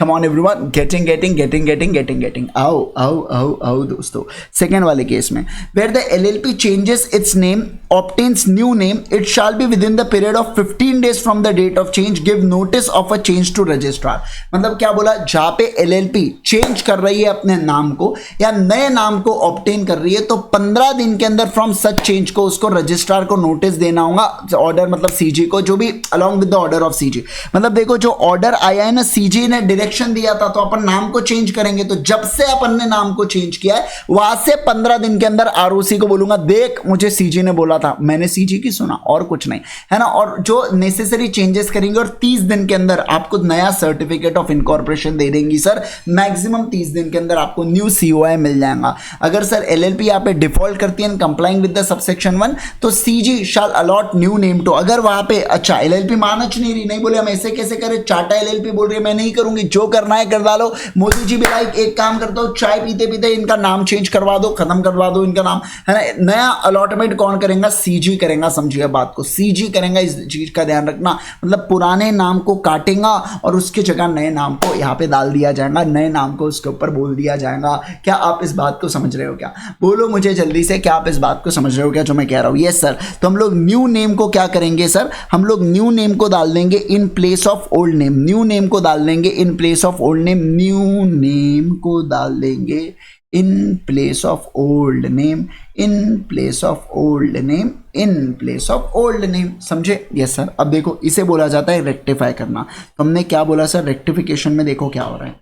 Come on everyone, getting, आओ दोस्तों। सेकेंड वाले केस में, where the LLP changes its name, obtains new name, it shall be within the period of 15 days from the date of change give notice of a change to registrar। मतलब क्या बोला, जहां पे LLP change कर रही है अपने नाम को या नए नाम को ऑब्टेन कर रही है, तो 15 दिन के अंदर फ्रॉम सच चेंज को उसको रजिस्ट्रार को नोटिस देना होगा, ऑर्डर मतलब सीजी को, जो भी along with the order of CG. मतलब देखो जो ऑर्डर आया है ना, सीजी ने डायरेक्शन दिया था तो अपन नाम को चेंज करेंगे, तो जब से अपन ने नाम को चेंज किया है वहां से 15 दिन के अंदर आरओसी को बोलूंगा, देख मुझे सीजी ने बोला था, मैंने सीजी की सुना और कुछ नहीं, है ना, और जो नेसेसरी चेंजेस करेंगे, और 30 दिन के अंदर आपको नया सर्टिफिकेट ऑफ इनकॉर्पोरेशन दे देंगी सर, मैक्सिमम 30 दिन के अंदर आपको न्यू सीओआई मिल जाएगा। अगर सर एलएलपी यहाँ पे डिफॉल्ट करती है कंप्लाइंग विद द सबसेक्शन 1, तो CG shall allot new name to, अगर वहां पे अच्छा एलएलपी मानच नहीं रही, नहीं बोले हम ऐसे कैसे करें, चाटा एलएलपी बोल रही है मैं नहीं करूंगी, जो जो करना है कर डालो। मोदी जी भी लाइक एक काम करता हूँ, चाय पीते पीते इनका नाम चेंज करवा दो, खत्म करवा दो इनका नाम, है ना। नया अलॉटमेंट कौन करेगा? सीजी करेगा, समझिए बात को, सीजी करेगा, इस चीज का ध्यान रखना। मतलब पुराने नाम को काटेगा और उसकी जगह नए नाम को यहाँ पे डाल दिया जाएगा, नए नाम को उसके ऊपर बोल दिया जाएगा। क्या आप इस बात को समझ रहे हो? क्या बोलो मुझे जल्दी से, क्या आप इस बात को समझ रहे हो क्या जो मैं कह रहा हूँ? Yes sir. तो हम लोग न्यू नेम को क्या करेंगे सर? हम लोग न्यू नेम को डाल देंगे in place of old name. New name को डाल देंगे in place of old name. New name को डाल देंगे in place of old name, in place of old name, in place of old name, समझे? Yes sir. अब देखो इसे बोला जाता है रेक्टिफाई करना। तो हमने क्या बोला सर? रेक्टिफिकेशन में देखो क्या हो रहा है,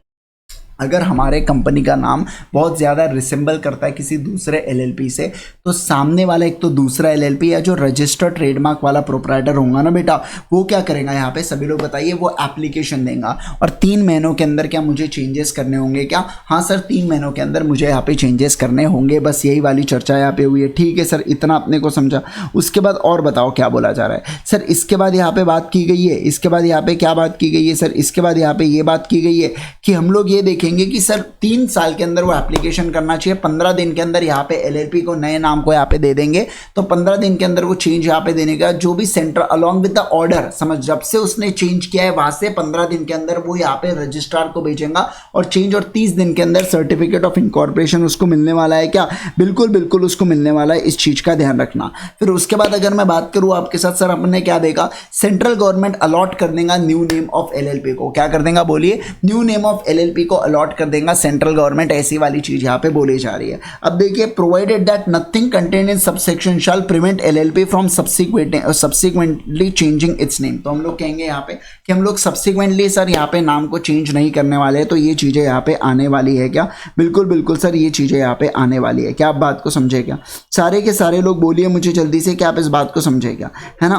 अगर हमारे कंपनी का नाम बहुत ज़्यादा रिसेंबल करता है किसी दूसरे एलएलपी से, तो सामने वाला एक तो दूसरा एलएलपी या जो रजिस्टर्ड ट्रेडमार्क वाला प्रोप्राइटर होगा ना बेटा, वो क्या करेगा? यहाँ पे सभी लोग बताइए, वो एप्लीकेशन देगा और 3 महीनों के अंदर क्या मुझे चेंजेस करने होंगे? क्या? हाँ सर, 3 महीनों के अंदर मुझे यहाँ पे चेंजेस करने होंगे। बस यही वाली चर्चा यहाँ पे हुई है। ठीक है सर, इतना अपने को समझा। उसके बाद और बताओ क्या बोला जा रहा है सर? इसके बाद यहाँ पे बात की गई है, इसके बाद यहाँ पे क्या बात की गई है सर? इसके बाद यहाँ पे ये बात की गई है कि हम लोग ये देखेंगे कि सर 3 साल के अंदर वो एप्लीकेशन करना चाहिए, 15 दिन के अंदर यहाँ पे एलएलपी को नए नाम को यहाँ पे दे देंगे। तो 15 दिन के अंदर वो चेंज यहाँ पे देने का जो भी centre along with the order, समझ, जब से उसने चेंज किया है वहां से 15 दिन के अंदर वो यहाँ पे रजिस्ट्रार को भेजेगा और चेंज, और 30 दिन के अंदर सर्टिफिकेट ऑफ इनकॉर्पोरेशन उसको मिलने वाला है। क्या? बिल्कुल बिल्कुल उसको मिलने वाला है, इस चीज का ध्यान रखना। फिर उसके बाद अगर मैं बात करूं आपके साथ सर, अपने क्या देगा? सेंट्रल गवर्नमेंट अलॉट कर देगा न्यू नेम ऑफ एलएलपी को। क्या कर देगा? बोलिए। न्यू नेम ऑफ एलएलपी को अलॉट कर देगा सेंट्रल गवर्नमेंट। ऐसी वाली चीज यहाँ पे बोली जा रही है। अब देखिए, provided that nothing contained in subsection shall prevent LLP from subsequently changing its name. तो हम लोग कहेंगे यहाँ पे कि हम लोग सब्सिक्वेंटली सर यहाँ पे नाम को चेंज नहीं करने वाले हैं। तो ये चीजें यहाँ पे आने वाली है। क्या? बिल्कुल बिल्कुल सर, ये चीजें यहाँ पे आने वाली है। क्या आप बात को समझे? क्या सारे के सारे लोग बोलिए मुझे जल्दी से, क्या आप इस बात को समझे? क्या है ना?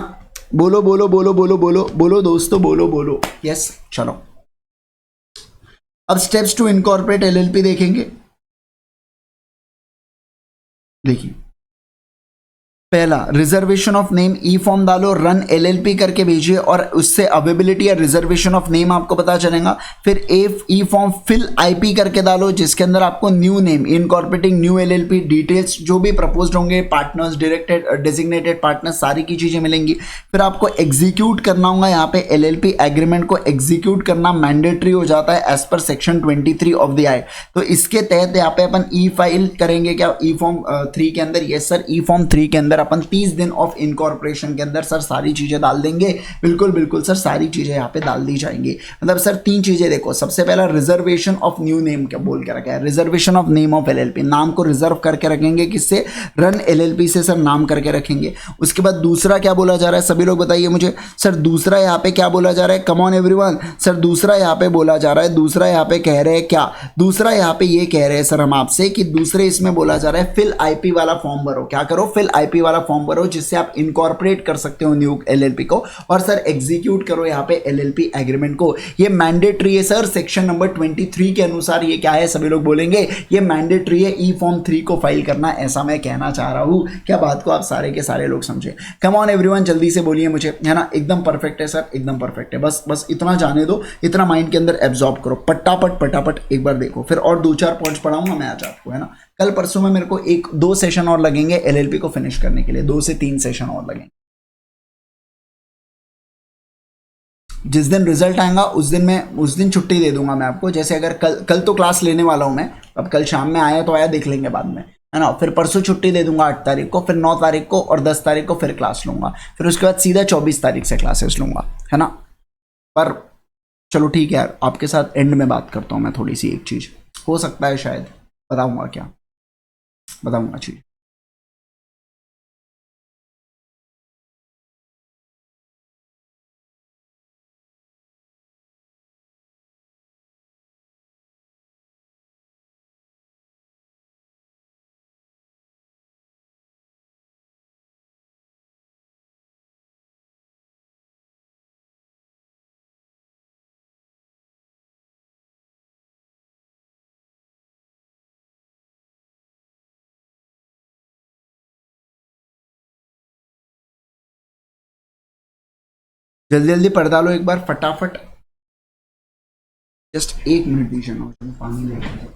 बोलो बोलो बोलो बोलो बोलो बोलो दोस्तों, बोलो बोलो। यस, चलो अब स्टेप्स टू इनकॉर्पोरेट एलएलपी देखेंगे। देखिए, पहला, reservation of name, E form डालो, रन एलएलपी करके भेजिए और उससे अवेलेबिलिटी या रिजर्वेशन ऑफ नेम आपको पता चलेगा। फिर ई फॉर्म फिल आईपी करके डालो, जिसके अंदर आपको new name, incorporating new LLP details जो भी प्रपोज्ड होंगे, पार्टनर्स, डायरेक्टेड डेजिग्नेटेड पार्टनर्स, सारी की चीजें मिलेंगी। फिर आपको एग्जीक्यूट करना होगा, यहाँ पे एलएलपी एग्रीमेंट को एग्जीक्यूट करना मैंडेटरी हो जाता है as per section 23 of the act. तो इसके तहत यहाँ पे अपन ई फाइल करेंगे। क्या? ई फॉर्म 3 के अंदर। यस सर, ई फॉर्म 3 के अंदर अपन 30 दिन ऑफ इनकॉर्पोरेशन के अंदर सर सारी चीजें डाल देंगे। बिल्कुल बिल्कुल सर, सारी चीजें यहाँ पे डाल दी जाएंगी। मतलब सर 3 चीजें देखो, सबसे पहला रिजर्वेशन ऑफ न्यू नेम क्या बोल के रखा है? Reservation of name of LLP, नाम को रिजर्व करके रखेंगे। किससे? रन एलएलपी से सर नाम करके रखेंगे। उसके बाद दूसरा क्या बोला जा रहा है? सभी लोग बताइए मुझे सर, दूसरा यहाँ पे क्या बोला जा रहा है? कम ऑन एवरीवन सर, दूसरा यहाँ पे बोला जा रहा है, दूसरा यहाँ पे कह रहे हैं क्या? दूसरा यहाँ पे ये कह रहे हैं सर हम आपसे कि दूसरे इसमें बोला जा रहा है फिल आईपी वाला फॉर्म भरो। क्या करो? फिल आईपी वाला फॉर्म भरो, जिससे आप इनकॉर्पोरेट कर सकते हो न्यू एलएलपी को, और सर एग्जीक्यूट करो यहाँ पे एलएलपी एग्रीमेंट को। ये मैंडेटरी है सर, सेक्शन नंबर 23 के अनुसार। ये क्या है? सभी लोग बोलेंगे ये मैंडेटरी है ई फॉर्म 3 को फाइल करना, ऐसा मैं कहना चाह रहा हूं। क्या बात को आप सारे के सारे लोग समझे? कम ऑन एवरीवन, जल्दी से बोलिए मुझे, है ना? एकदम परफेक्ट है सर, एकदम परफेक्ट है। बस बस इतना जाने दो, इतना माइंड के अंदर एब्जॉर्ब करो, पटापट पटापट एक बार देखो, फिर और 2-4 पॉइंट्स पढ़ाऊंगा मैं आज आपको, है ना? कल परसों में मेरे को 1-2 सेशन और लगेंगे एलएलपी को फिनिश करने के लिए, 2 से 3 सेशन और लगेंगे। जिस दिन रिजल्ट आएगा उस दिन छुट्टी दे दूंगा मैं आपको। जैसे अगर कल तो क्लास लेने वाला हूं मैं, अब कल शाम में आया तो आया, देख लेंगे बाद में, है ना? फिर परसों छुट्टी दे दूंगा 8 तारीख को, फिर 9 तारीख को और 10 तारीख को फिर क्लास लूंगा, फिर उसके बाद सीधा 24 तारीख से क्लासेस लूंगा, है ना? पर चलो ठीक है यार, आपके साथ एंड में बात करता हूँ मैं थोड़ी सी, एक चीज हो सकता है शायद बताऊंगा, क्या बताऊंगा चीज। जल्दी जल्दी पढ़ डालो एक बार फटाफट। जस्ट 1 मिनट दीजिए ना, मैं पानी ले आता हूं।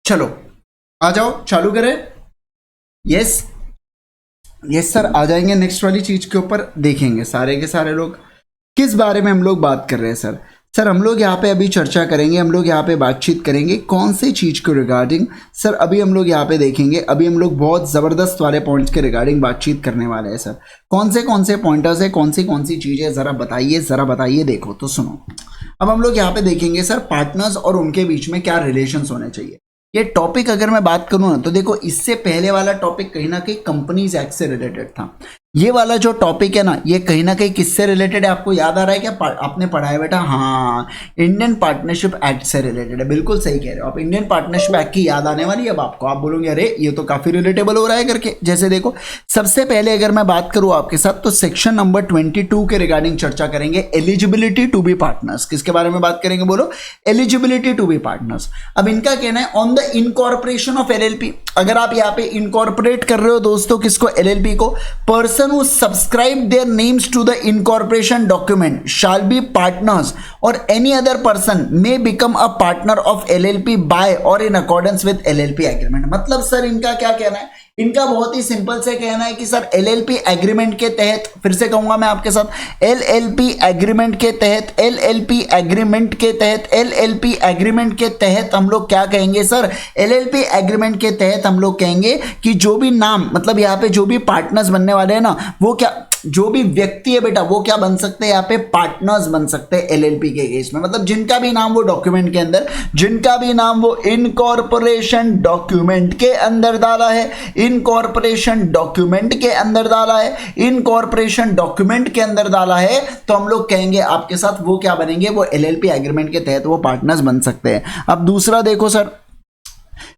चलो आ जाओ, चालू करें। यस यस सर, आ जाएंगे नेक्स्ट वाली चीज के ऊपर, देखेंगे सारे के सारे लोग किस बारे में हम लोग बात कर रहे हैं। सर हम लोग यहाँ पे अभी चर्चा करेंगे, हम लोग यहाँ पे बातचीत करेंगे कौन सी चीज के रिगार्डिंग। सर अभी हम लोग यहाँ पे देखेंगे, अभी हम लोग बहुत जबरदस्त वाले पॉइंट्स के रिगार्डिंग बातचीत करने वाले हैं। सर कौन से पॉइंटर्स है, कौन सी चीज है, जरा बताइए। देखो तो सुनो, अब हम लोग यहाँ पे देखेंगे सर पार्टनर्स और उनके बीच में क्या रिलेशंस होने चाहिए। ये टॉपिक अगर मैं बात करूं ना तो देखो, इससे पहले वाला टॉपिक कहीं ना कहीं कंपनीज एक्ट से रिलेटेड था। ये वाला जो टॉपिक है ना, ये कहीं ना कहीं किससे रिलेटेड है, आपको याद आ रहा है क्या, आपने पढ़ा है बेटा? हाँ, इंडियन पार्टनरशिप एक्ट से रिलेटेड है। बिल्कुल सही कह रहे हो आप, इंडियन पार्टनरशिप एक्ट की याद आने वाली है अब आपको। आप बोलोगे अरे ये तो काफी रिलेटेबल हो रहा है करके। जैसे देखो, सबसे पहले अगर मैं बात करूं आपके साथ तो सेक्शन नंबर 22 के रिगार्डिंग चर्चा करेंगे, एलिजिबिलिटी टू बी पार्टनर्स। किसके बारे में बात करेंगे, बोलो? Eligibility to be partners. अब इनका कहना है on the incorporation of LLP. अगर आप यहाँ पे इनकॉर्पोरेट कर रहे हो दोस्तों, किसको? एलएलपी को। Person who subscribe their names to the incorporation document shall be partners or any other person may become a partner of LLP by or in accordance with LLP agreement। मतलब sir इनका क्या कहना है? इनका बहुत ही simple से कहना है कि सर एलएलपी एग्रीमेंट के तहत, फिर से कहूंगा मैं आपके साथ, एलएलपी एग्रीमेंट के तहत, एलएलपी एग्रीमेंट के तहत, एलएलपी एग्रीमेंट के तहत हम लोग क्या कहेंगे सर? एलएलपी एग्रीमेंट के तहत हम लोग कहेंगे कि जो भी नाम, मतलब यहाँ पे जो भी पार्टनर्स बनने वाले हैं ना, वो क्या, जो भी व्यक्ति है बेटा, वो क्या बन सकते हैं? यहाँ पे पार्टनर्स बन सकते हैं एलएलपी के केस में। मतलब जिनका भी नाम वो डॉक्यूमेंट के अंदर, जिनका भी नाम वो इनकॉर्पोरेशन डॉक्यूमेंट के अंदर डाला है, इनकॉर्पोरेशन डॉक्यूमेंट के अंदर डाला है, इनकॉर्पोरेशन डॉक्यूमेंट के अंदर डाला है, तो हम लोग कहेंगे आपके साथ वो क्या बनेंगे? वो एलएलपी एग्रीमेंट के तहत वो पार्टनर्स बन सकते हैं। अब दूसरा देखो sir,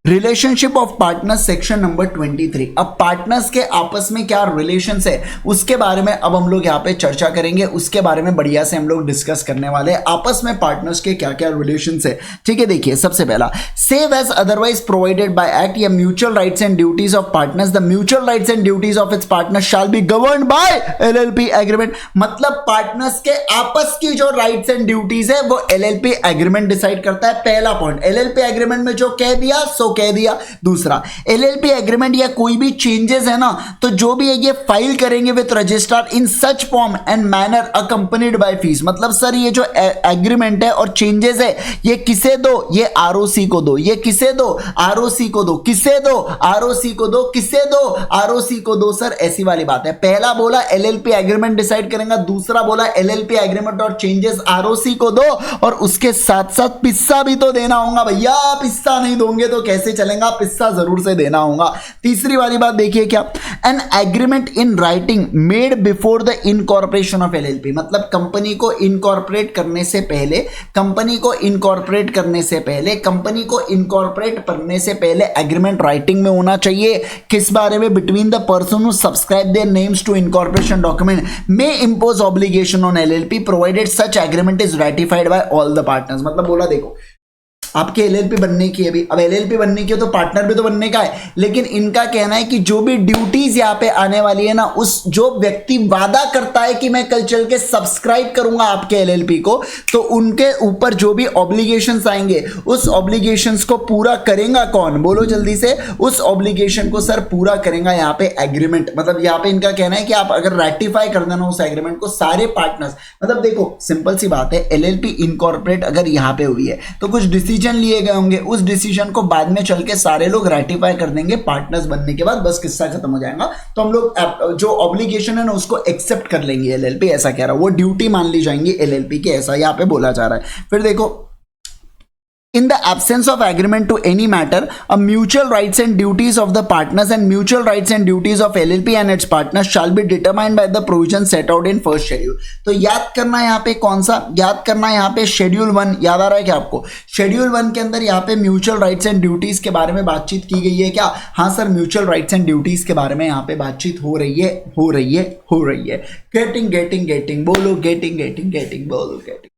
relationship of partners, section number 23। अब पार्टनर्स के आपस में क्या रिलेशन है उसके बारे में अब हम लोग यहाँ पे चर्चा करेंगे, उसके बारे में बढ़िया से हम लोग डिस्कस करने वाले हैं, आपस में पार्टनर्स के क्या क्या रिलेशन है। ठीक है, देखिए सबसे पहला, save as otherwise provided by act या mutual rights and duties of partners, the mutual rights and duties of its partners shall be governed by LLP agreement. मतलब पार्टनर्स के आपस की जो राइट्स एंड ड्यूटीज है वो एलएलपी एग्रीमेंट डिसाइड करता है। पहला पॉइंट, एलएलपी एग्रीमेंट में जो कह दिया सो कह दिया। दूसरा एलएलपी एग्रीमेंट या कोई भी चेंजेस है ना, तो जो भी है ये फाइल करेंगे with registrar in such form and manner accompanied by fees. मतलब सर ये जो एग्रीमेंट है और चेंजेस है ये किसे दो, ये आरओसी को दो। ये किसे दो, आरओसी को दो। किसे दो, आरओसी को दो। किसे दो, आरओसी को दो। सर ऐसी वाली बात है, पहला बोला एलएलपी एग्रीमेंट डिसाइड करेंगे, दूसरा बोला एलएलपी एग्रीमेंट और चेंजेस आरओसी को दो, और उसके साथ साथ पिस्सा भी तो देना होगा भैया। पिस्सा नहीं दोगे तो कैसे चलेगा, पिस्सा जरूर से देना होगा। तीसरी वाली बात देखिए क्या, an agreement in writing made before the incorporation of LLP. मतलब कंपनी को इनकॉर्पोरेट करने से पहले, कंपनी को इनकॉर्पोरेट करने से पहले, कंपनी को इनकॉर्पोरेट करने से पहले एग्रीमेंट राइटिंग में होना चाहिए। किस बारे में, between the person who subscribe their names to incorporation document may impose obligation on LLP provided such agreement is ratified by all the partners. मतलब बोला देखो आपके एलएलपी बनने की है अभी, अब एलएलपी बनने की है तो पार्टनर भी तो बनने का है, लेकिन इनका कहना है कि जो भी ड्यूटीज यहां पे आने वाली है ना, उस जो व्यक्ति वादा करता है कि मैं कल चल के सब्सक्राइब करूंगा आपके एलएलपी को, तो उनके ऊपर जो भी ऑब्लिगेशंस आएंगे उस ऑब्लिगेशंस को पूरा करेगा कौन, बोलो जल्दी से। उस ऑब्लिगेशन को सर पूरा करेगा यहाँ पे एग्रीमेंट। मतलब यहाँ पे इनका कहना है कि आप अगर रेटिफाई कर देना उस एग्रीमेंट को सारे पार्टनर्स, मतलब देखो सिंपल सी बात है, एलएलपी इनकॉर्पोरेट अगर यहाँ पे हुई है तो कुछ डिसीजन लिए गए होंगे, उस डिसीजन को बाद में चल के सारे लोग रेटिफाई कर देंगे पार्टनर्स बनने के बाद, बस किस्सा खत्म हो जाएगा। तो हम लोग जो ऑब्लिगेशन है ना उसको एक्सेप्ट कर लेंगे एलएलपी, ऐसा कह रहा है, वो ड्यूटी मान ली जाएंगी एलएलपी की, ऐसा यहाँ पे बोला जा रहा है। फिर देखो, in the absence of agreement to any matter, a mutual rights and duties of the partners and mutual rights and duties of LLP and its partners shall be determined by the provisions set out in first schedule। तो याद करना यहाँ पे कौन सा, याद करना यहाँ पे शेड्यूल 1, याद आ रहा है क्या आपको? शेड्यूल 1 के अंदर यहाँ पे म्यूचुअल राइट्स एंड ड्यूटीज के बारे में बातचीत की गई है क्या? हाँ sir, mutual rights and duties के बारे में यहाँ पे बातचीत हो रही है, हो रही है, हो रही है। गेटिंग गेटिंग गेटिंग बोलो, गेटिंग गेटिंग गेटिंग बोलो, गेटिंग,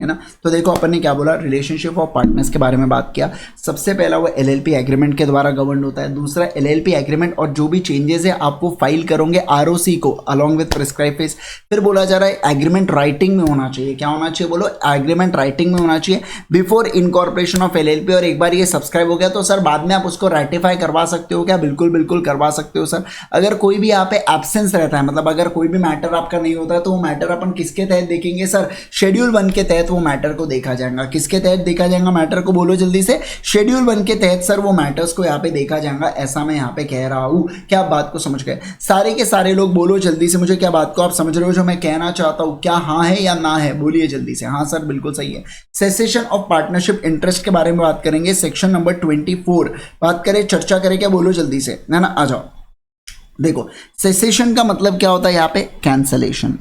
है ना। तो देखो अपन ने क्या बोला, रिलेशनशिप ऑफ पार्टनर्स के बारे में बात किया। सबसे पहला वो एलएलपी एग्रीमेंट के द्वारा गवर्न होता है। दूसरा एलएलपी एग्रीमेंट और जो भी चेंजेस है आप वो फाइल करोगे आरओसी को अलोंग विद प्रिस्क्राइब फीस। फिर बोला जा रहा है एग्रीमेंट राइटिंग में होना चाहिए। क्या होना चाहिए बोलो, एग्रीमेंट राइटिंग में होना चाहिए बिफोर इनकॉर्पोरेशन ऑफ एलएलपी। और एक बार ये सब्सक्राइब हो गया तो सर बाद में आप उसको रेटिफाई करवा सकते हो क्या? बिल्कुल बिल्कुल करवा सकते हो सर। अगर कोई भी यहाँ पे एब्सेंस रहता है, मतलब अगर कोई भी मैटर आपका नहीं होता है तो वो मैटर अपन किसके तहत देखेंगे सर? शेड्यूल 1 के तहत वो मैटर को देखा जाएगा। किसके तहत देखा जाएगा मैटर को, बोलो जल्दी से? शेड्यूल 1 के तहत सर वो मैटर्स को यहाँ पे देखा जाएगा, ऐसा मैं यहाँ पे कह रहा हूँ। क्या बात को समझ गए सारे के सारे लोग? बोलो जल्दी से मुझे, क्या बात को आप समझ रहे हो जो मैं कहना चाहता हूँ? क्या हाँ है या ना है, बोलिए जल्दी से। हाँ सर बिल्कुल सही है। सेसेशन ऑफ पार्टनरशिप इंटरेस्ट के बारे में बात करेंगे, सेक्शन नंबर 24 बात करें, चर्चा करें क्या? बोलो जल्दी से, है ना, आ जाओ। देखो सेसेशन का मतलब क्या होता है यहाँ पे? कैंसलेशन।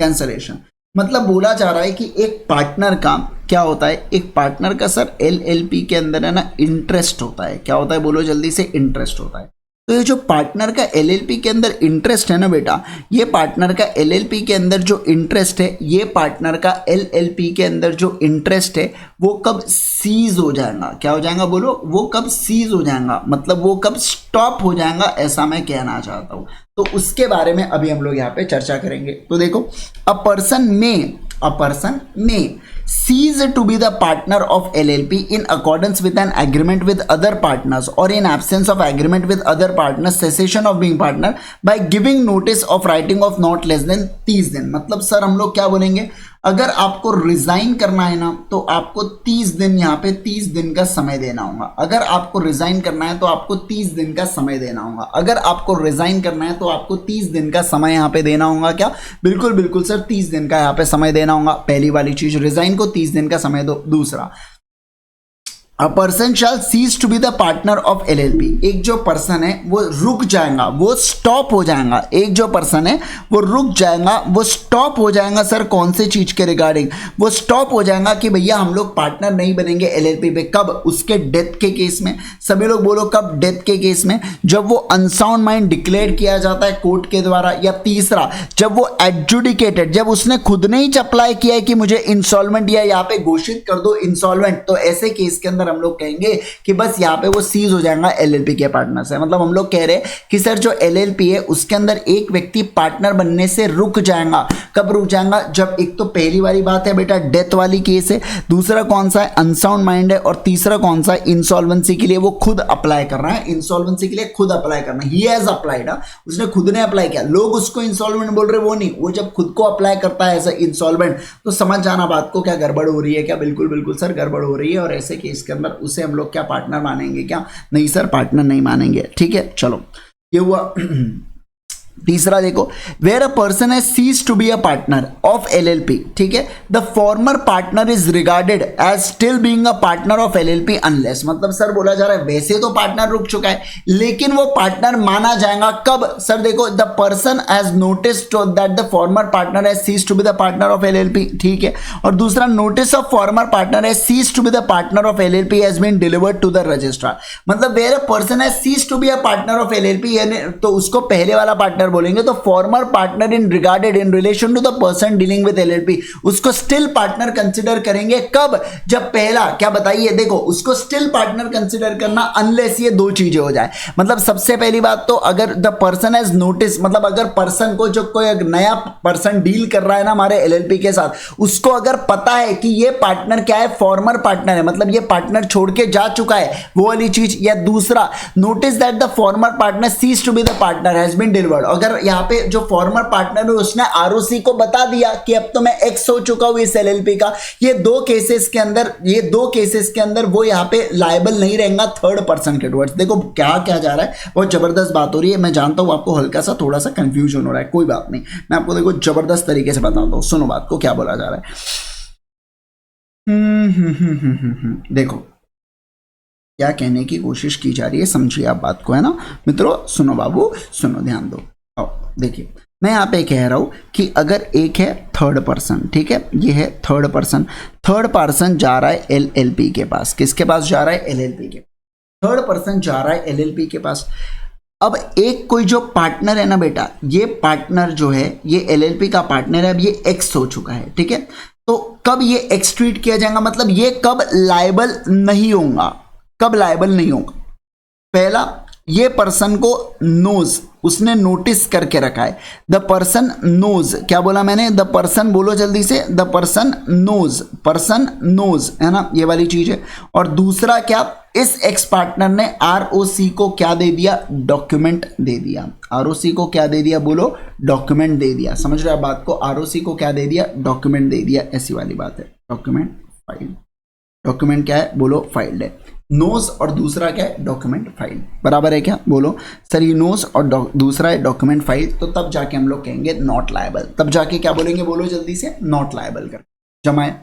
कैंसलेशन मतलब बोला जा रहा है कि एक पार्टनर का क्या होता है, एक पार्टनर का सर एलएलपी के अंदर है ना इंटरेस्ट होता है। क्या होता है बोलो जल्दी से? इंटरेस्ट होता है। तो ये जो पार्टनर का एलएलपी के अंदर इंटरेस्ट है ना बेटा, ये पार्टनर का एलएलपी के अंदर जो इंटरेस्ट है, ये पार्टनर का एलएलपी के अंदर जो इंटरेस्ट है वो कब सीज हो जाएगा? क्या हो जाएगा बोलो? वो कब सीज हो जाएगा, मतलब वो कब स्टॉप हो जाएगा, ऐसा मैं कहना चाहता हूँ। तो उसके बारे में अभी हम लोग यहाँ पे चर्चा करेंगे। तो देखो, अ पर्सन में cease to be the partner of LLP in accordance with an agreement with other partners or in absence of agreement with other partners, cessation of being partner by giving notice of writing of not less than 30 दिन। मतलब sir हम लोग क्या बोलेंगे, अगर आपको resign करना है ना तो आपको 30 दिन, यहाँ पे 30 दिन का समय देना होगा। अगर आपको रिजाइन करना है तो आपको 30 दिन का समय देना होगा। अगर आपको रिजाइन करना है तो आपको 30 दिन का समय यहाँ पे देना होगा। क्या? बिल्कुल बिल्कुल सर, 30 दिन का यहाँ पे समय देना होगा। पहली वाली चीज, रिजाइन को 30 दिन का समय दो। दूसरा, A person shall cease to be the partner of LLP। एक जो पर्सन है वो रुक जाएगा, वो स्टॉप हो जाएगा। एक जो पर्सन है वो रुक जाएगा, वो स्टॉप हो जाएगा। सर कौन से चीज के रिगार्डिंग? वो स्टॉप हो जाएगा कि भैया हम लोग पार्टनर नहीं बनेंगे एलएलपी पे। कब? उसके डेथ के केस में। सभी लोग बोलो कब? डेथ के केस में, जब वो अनसाउंड माइंड डिक्लेयर किया जाता है कोर्ट के द्वारा। या तीसरा, जब वो एडजुडिकेटेड, जब उसने खुद ने ही अप्लाई किया है कि मुझे इंसॉल्वेंट या यहाँ पे घोषित कर दो इंसॉल्वेंट, तो ऐसे केस के अंदर हम लोग कहेंगे कि बस यहाँ पे वो सीज हो जाएगा एलएलपी के पार्टनर से। मतलब हम लोग कह रहे हैं कि सर जो एलएलपी है उसके अंदर एक व्यक्ति पार्टनर बनने से रुक जाएगा। कब रुक जाएगा? जब एक तो पहली वाली बात है बेटा डेथ वाली केस है, दूसरा कौन सा है अनसाउंड माइंड है, और तीसरा कौन सा है इंसॉल्वेंसी के लिए वो खुद अप्लाई कर रहा है। इंसॉल्वेंसी के लिए खुद अप्लाई करना, ही हैज अप्लाइड, उसने खुद ने अप्लाई किया। लोग उसको इंसॉल्वेंट बोल रहे, वो नहीं, वो जब खुद को अप्लाई करता है एज अ इंसॉल्वेंट तो समझ जाना बात को क्या गड़बड़ हो रही है। क्या बिल्कुल बिल्कुल सर गड़बड़ हो रही है, और ऐसे केस के अंदर उसे हम लोग क्या पार्टनर मानेंगे? क्या नहीं सर, पार्टनर नहीं मानेंगे। ठीक है, चलो ये हुआ। तीसरा देखो, where a person has cease to be a partner of LLP, ठीक है, the former partner is regarded as still being a partner of LLP unless. मतलब सर बोला जा रहा है वैसे तो पार्टनर रुक चुका है लेकिन वो पार्टनर माना जाएगा कब? सर देखो, the person has noticed that the former partner has cease to be the partner of LLP, ठीक है, और दूसरा notice of former partner has cease to be the partner of LLP has been delivered to the registrar. मतलब where a person has cease to be a partner of LLP, तो उसको पहले वाला partner बोलेंगे। तो former partner in regarded in relation to the person dealing with LLP, उसको still partner consider करेंगे कब? जब पहला, क्या बताइए, देखो उसको स्टिल पार्टनर कंसीडर करना अनलेस ये दो चीजें हो जाए। मतलब सबसे पहली बात तो अगर द पर्सन हैज नोटिस, मतलब अगर पर्सन को, जो कोई नया पर्सन डील कर रहा है ना हमारे एलएलपी के साथ, उसको अगर पता है कि ये पार्टनर क्या है, फॉर्मर पार्टनर है, मतलब ये पार्टनर छोड़ के जा चुका है, वो वाली चीज। या दूसरा, notice that the former partner cease to be the partner has been delivered, अगर यहाँ पे जो फॉर्मर पार्टनर है उसने आरओसी को बता दिया कि अब तो मैं एक्स हो चुका हूं इस एलएलपी का, ये दो केसेस के अंदर वो यहाँ पे लायबल नहीं रहेगा थर्ड पर्सन के टुवर्ड्स। देखो क्या क्या जा रहा है, बहुत जबरदस्त बात हो रही है। मैं जानता हूं आपको हल्का सा थोड़ा सा कंफ्यूजन हो रहा है, कोई बात नहीं, मैं आपको देखो जबरदस्त तरीके से बताता हूं। सुनो बात को क्या बोला जा रहा है। देखो क्या कहने की कोशिश की जा रही है, समझिए आप बात को, है ना मित्रों। सुनो बाबू, सुनो, ध्यान दो। देखिए मैं यहाँ पे कह रहा हूं कि अगर एक है थर्ड पर्सन, ठीक है, ये है थर्ड पर्सन जा रहा है एलएलपी के पास। किसके पास जा रहा है? एलएलपी के। थर्ड पर्सन जा रहा है एलएलपी के पास। अब एक कोई जो पार्टनर है ना बेटा, ये पार्टनर जो है ये एलएलपी का पार्टनर है, अब ये एक्स हो चुका है, ठीक है। तो कब ये एक्स ट्रीट किया जाएगा? मतलब ये कब लायबल नहीं होगा? कब लायबल नहीं होगा? पहला, ये पर्सन को नोज, उसने नोटिस करके रखा है। द पर्सन नोज, क्या बोला मैंने? द पर्सन, बोलो जल्दी से, द पर्सन नोज, है ना, ये वाली चीज है। और दूसरा क्या, इस एक्स पार्टनर ने आरओसी को क्या दे दिया? डॉक्यूमेंट दे दिया। आरओसी को क्या दे दिया? बोलो, डॉक्यूमेंट दे दिया। समझ रहे हो बात को? आरओसी को क्या दे दिया? डॉक्यूमेंट दे दिया, ऐसी वाली बात है। डॉक्यूमेंट फाइल, डॉक्यूमेंट क्या है? बोलो, फाइल्ड है। नोज और दूसरा क्या है? डॉक्यूमेंट फाइल, बराबर है क्या? बोलो सर, ये नोज और दूसरा है डॉक्यूमेंट फाइल, तो तब जाके हम लोग कहेंगे नॉट लायबल। तब जाके क्या बोलेंगे? बोलो जल्दी से, नॉट लायबल कर। जमाए,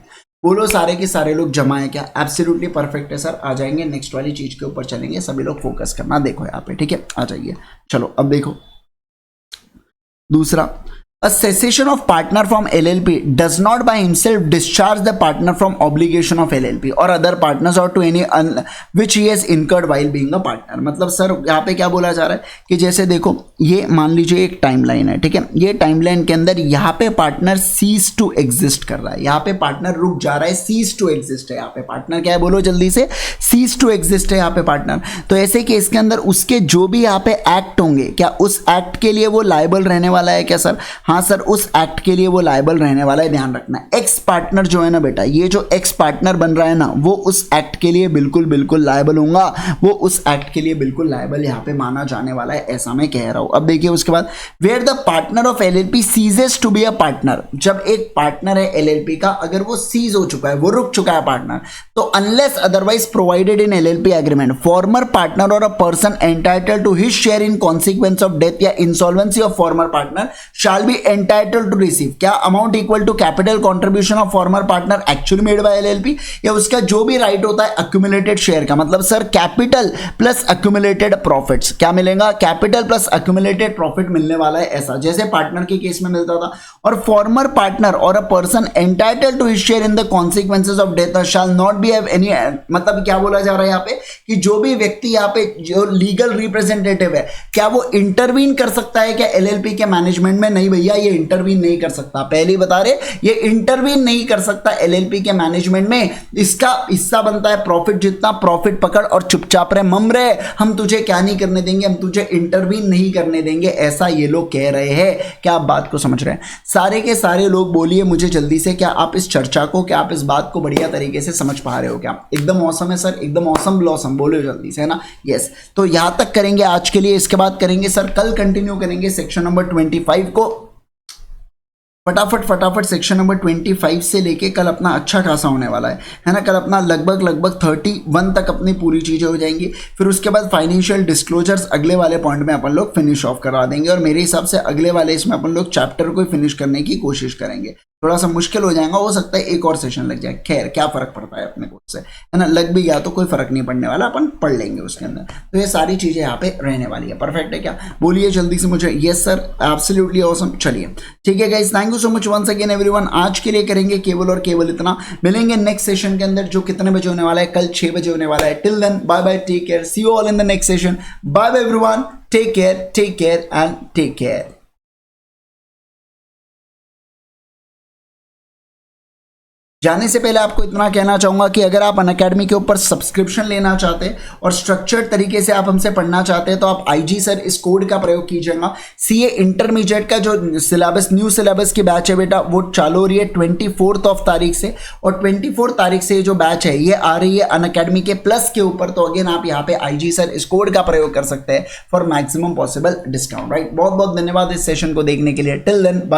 बोलो सारे के सारे लोग जमाए क्या? एब्सोल्युटली परफेक्ट है सर। आ जाएंगे नेक्स्ट वाली चीज के ऊपर चलेंगे, सभी लोग फोकस करना, देखो यहाँ पे, ठीक है, आ जाइए। चलो अब देखो दूसरा, a cessation of partner from LLP does not by himself discharge the partner from obligation of LLP or other partners or to any which he has incurred while being a partner। मतलब sir यहाँ पे क्या बोला जा रहा है कि जैसे देखो, ये मान लीजिए एक टाइमलाइन है, ठीक है, ये टाइमलाइन के अंदर यहाँ पे पार्टनर सीज टू एग्जिस्ट कर रहा है, यहाँ पे पार्टनर रुक जा रहा है, सीज टू एग्जिस्ट है। यहाँ पे पार्टनर क्या है? बोलो जल्दी से, सीज टू एग्जिस्ट है यहाँ पे पार्टनर। तो ऐसे केस के अंदर उसके जो भी यहाँ पे एक्ट होंगे, क्या उस एक्ट के लिए वो लायबल रहने वाला है क्या सर? हाँ सर, उस एक्ट के लिए वो लायबल रहने वाला है। ध्यान रखना, एक्स पार्टनर जो है ना बेटा, ये जो एक्स पार्टनर बन रहा है ना, वो उस एक्ट के लिए बिल्कुल बिल्कुल लायबल होगा, वो उस एक्ट के लिए बिल्कुल लायबल यहाँ पे माना जाने वाला है, ऐसा मैं कह रहा हूं। अब देखिए उसके बाद, where the partner of LLP ceases to be a partner, जब एक पार्टनर है एलएलपी का, अगर वो सीज हो चुका है, वो रुक चुका है पार्टनर, तो unless otherwise provided in LLP agreement, former partner और a person entitled to his share in consequence of death या insolvency of former partner shall be entitled to receive क्या amount equal to capital contribution of former partner actually made by LLP, या उसका जो भी right होता है accumulated share का। मतलब sir capital plus accumulated profits, क्या मिलेगा? कैपिटल प्लस अक्यूमुलेटेड प्रॉफिट मिलने वाला है, ऐसा जैसे पार्टनर के केस में मिलता था। और फॉर्मर पार्टनर और a person entitled to his share in the consequences of death shall not be have any, मतलब क्या बोला जा रहा है यहाँ पे कि जो भी व्यक्ति यहाँ पे जो लीगल रिप्रेजेंटेटिव है, क्या वो इंटरवीन कर सकता है क्या एलएलपी के मैनेजमेंट में? नहीं भैया, भैया ये इंटरवीन नहीं कर सकता, पहले ही बता रहे ये इंटरवीन नहीं कर सकता एलएलपी के मैनेजमेंट में। इसका हिस्सा बनता है प्रॉफिट, जितना प्रॉफिट पकड़ और चुपचाप रहे, मम रहे, हम तुझे क्या नहीं करने देंगे, हम तुझे इंटरवीन नहीं करने देंगे, ऐसा ये लोग कह रहे हैं। क्या आप बात को समझ रहे हैं? सारे के सारे लोग बोलिए मुझे जल्दी से, क्या आप इस चर्चा को, क्या आप इस बात को बढ़िया तरीके से समझ पा रहे हो? क्या एकदम औसम है सर, एकदम औसम ब्लॉसम, बोलो जल्दी से, है ना? यस, तो यहां तक करेंगे आज के लिए। इसके बाद करेंगे सर, कल कंटिन्यू करेंगे सेक्शन नंबर 25 को। फटाफट सेक्शन नंबर 25 से लेके कल अपना अच्छा खासा होने वाला है ना? कल अपना लगभग 31 तक अपनी पूरी चीजें हो जाएंगी। फिर उसके बाद फाइनेंशियल डिस्क्लोजर्स अगले वाले पॉइंट में अपन लोग फिनिश ऑफ करवा देंगे, और मेरे हिसाब से अगले वाले इसमें अपन लोग चैप्टर को फिनिश करने की कोशिश करेंगे। थोड़ा सा मुश्किल हो जाएगा, हो सकता है एक और सेशन लग जाए, खैर क्या फर्क पड़ता है अपने को से, है ना? लग भी गया तो कोई फर्क नहीं पड़ने वाला, अपन पढ़ लेंगे उसके अंदर। तो ये सारी चीजें यहाँ पे रहने वाली है। परफेक्ट है क्या? बोलिए जल्दी से मुझे। Yes sir, absolutely awesome. चलिए ठीक है guys, thank you so much once again everyone. आज के लिए करेंगे केवल और केवल इतना। मिलेंगे नेक्स्ट सेशन के अंदर, जो कितने बजे होने वाला है? कल 6 बजे होने वाला है। Till then bye bye, take care, see you all in the next session. Bye bye everyone, take care and take care. जाने से पहले आपको इतना कहना चाहूंगा कि अगर आप अनअकैडमी के ऊपर सब्सक्रिप्शन लेना चाहते हैं और स्ट्रक्चर्ड तरीके से आप हमसे पढ़ना चाहते हैं, तो आप आईजी सर इस कोड का प्रयोग कीजिएगा। सीए इंटरमीडिएट का जो सिलेबस, न्यू सिलेबस की बैच है बेटा, वो चालू हो रही है 24 तारीख से, और 24 तारीख से जो बैच है ये आ रही है अनअकैडमी के प्लस के ऊपर। तो अगेन आप यहाँ पे आईजी सर इस कोड का प्रयोग कर सकते हैं for maximum possible discount, right? बहुत बहुत धन्यवाद इस सेशन को देखने के लिए। Till then bye.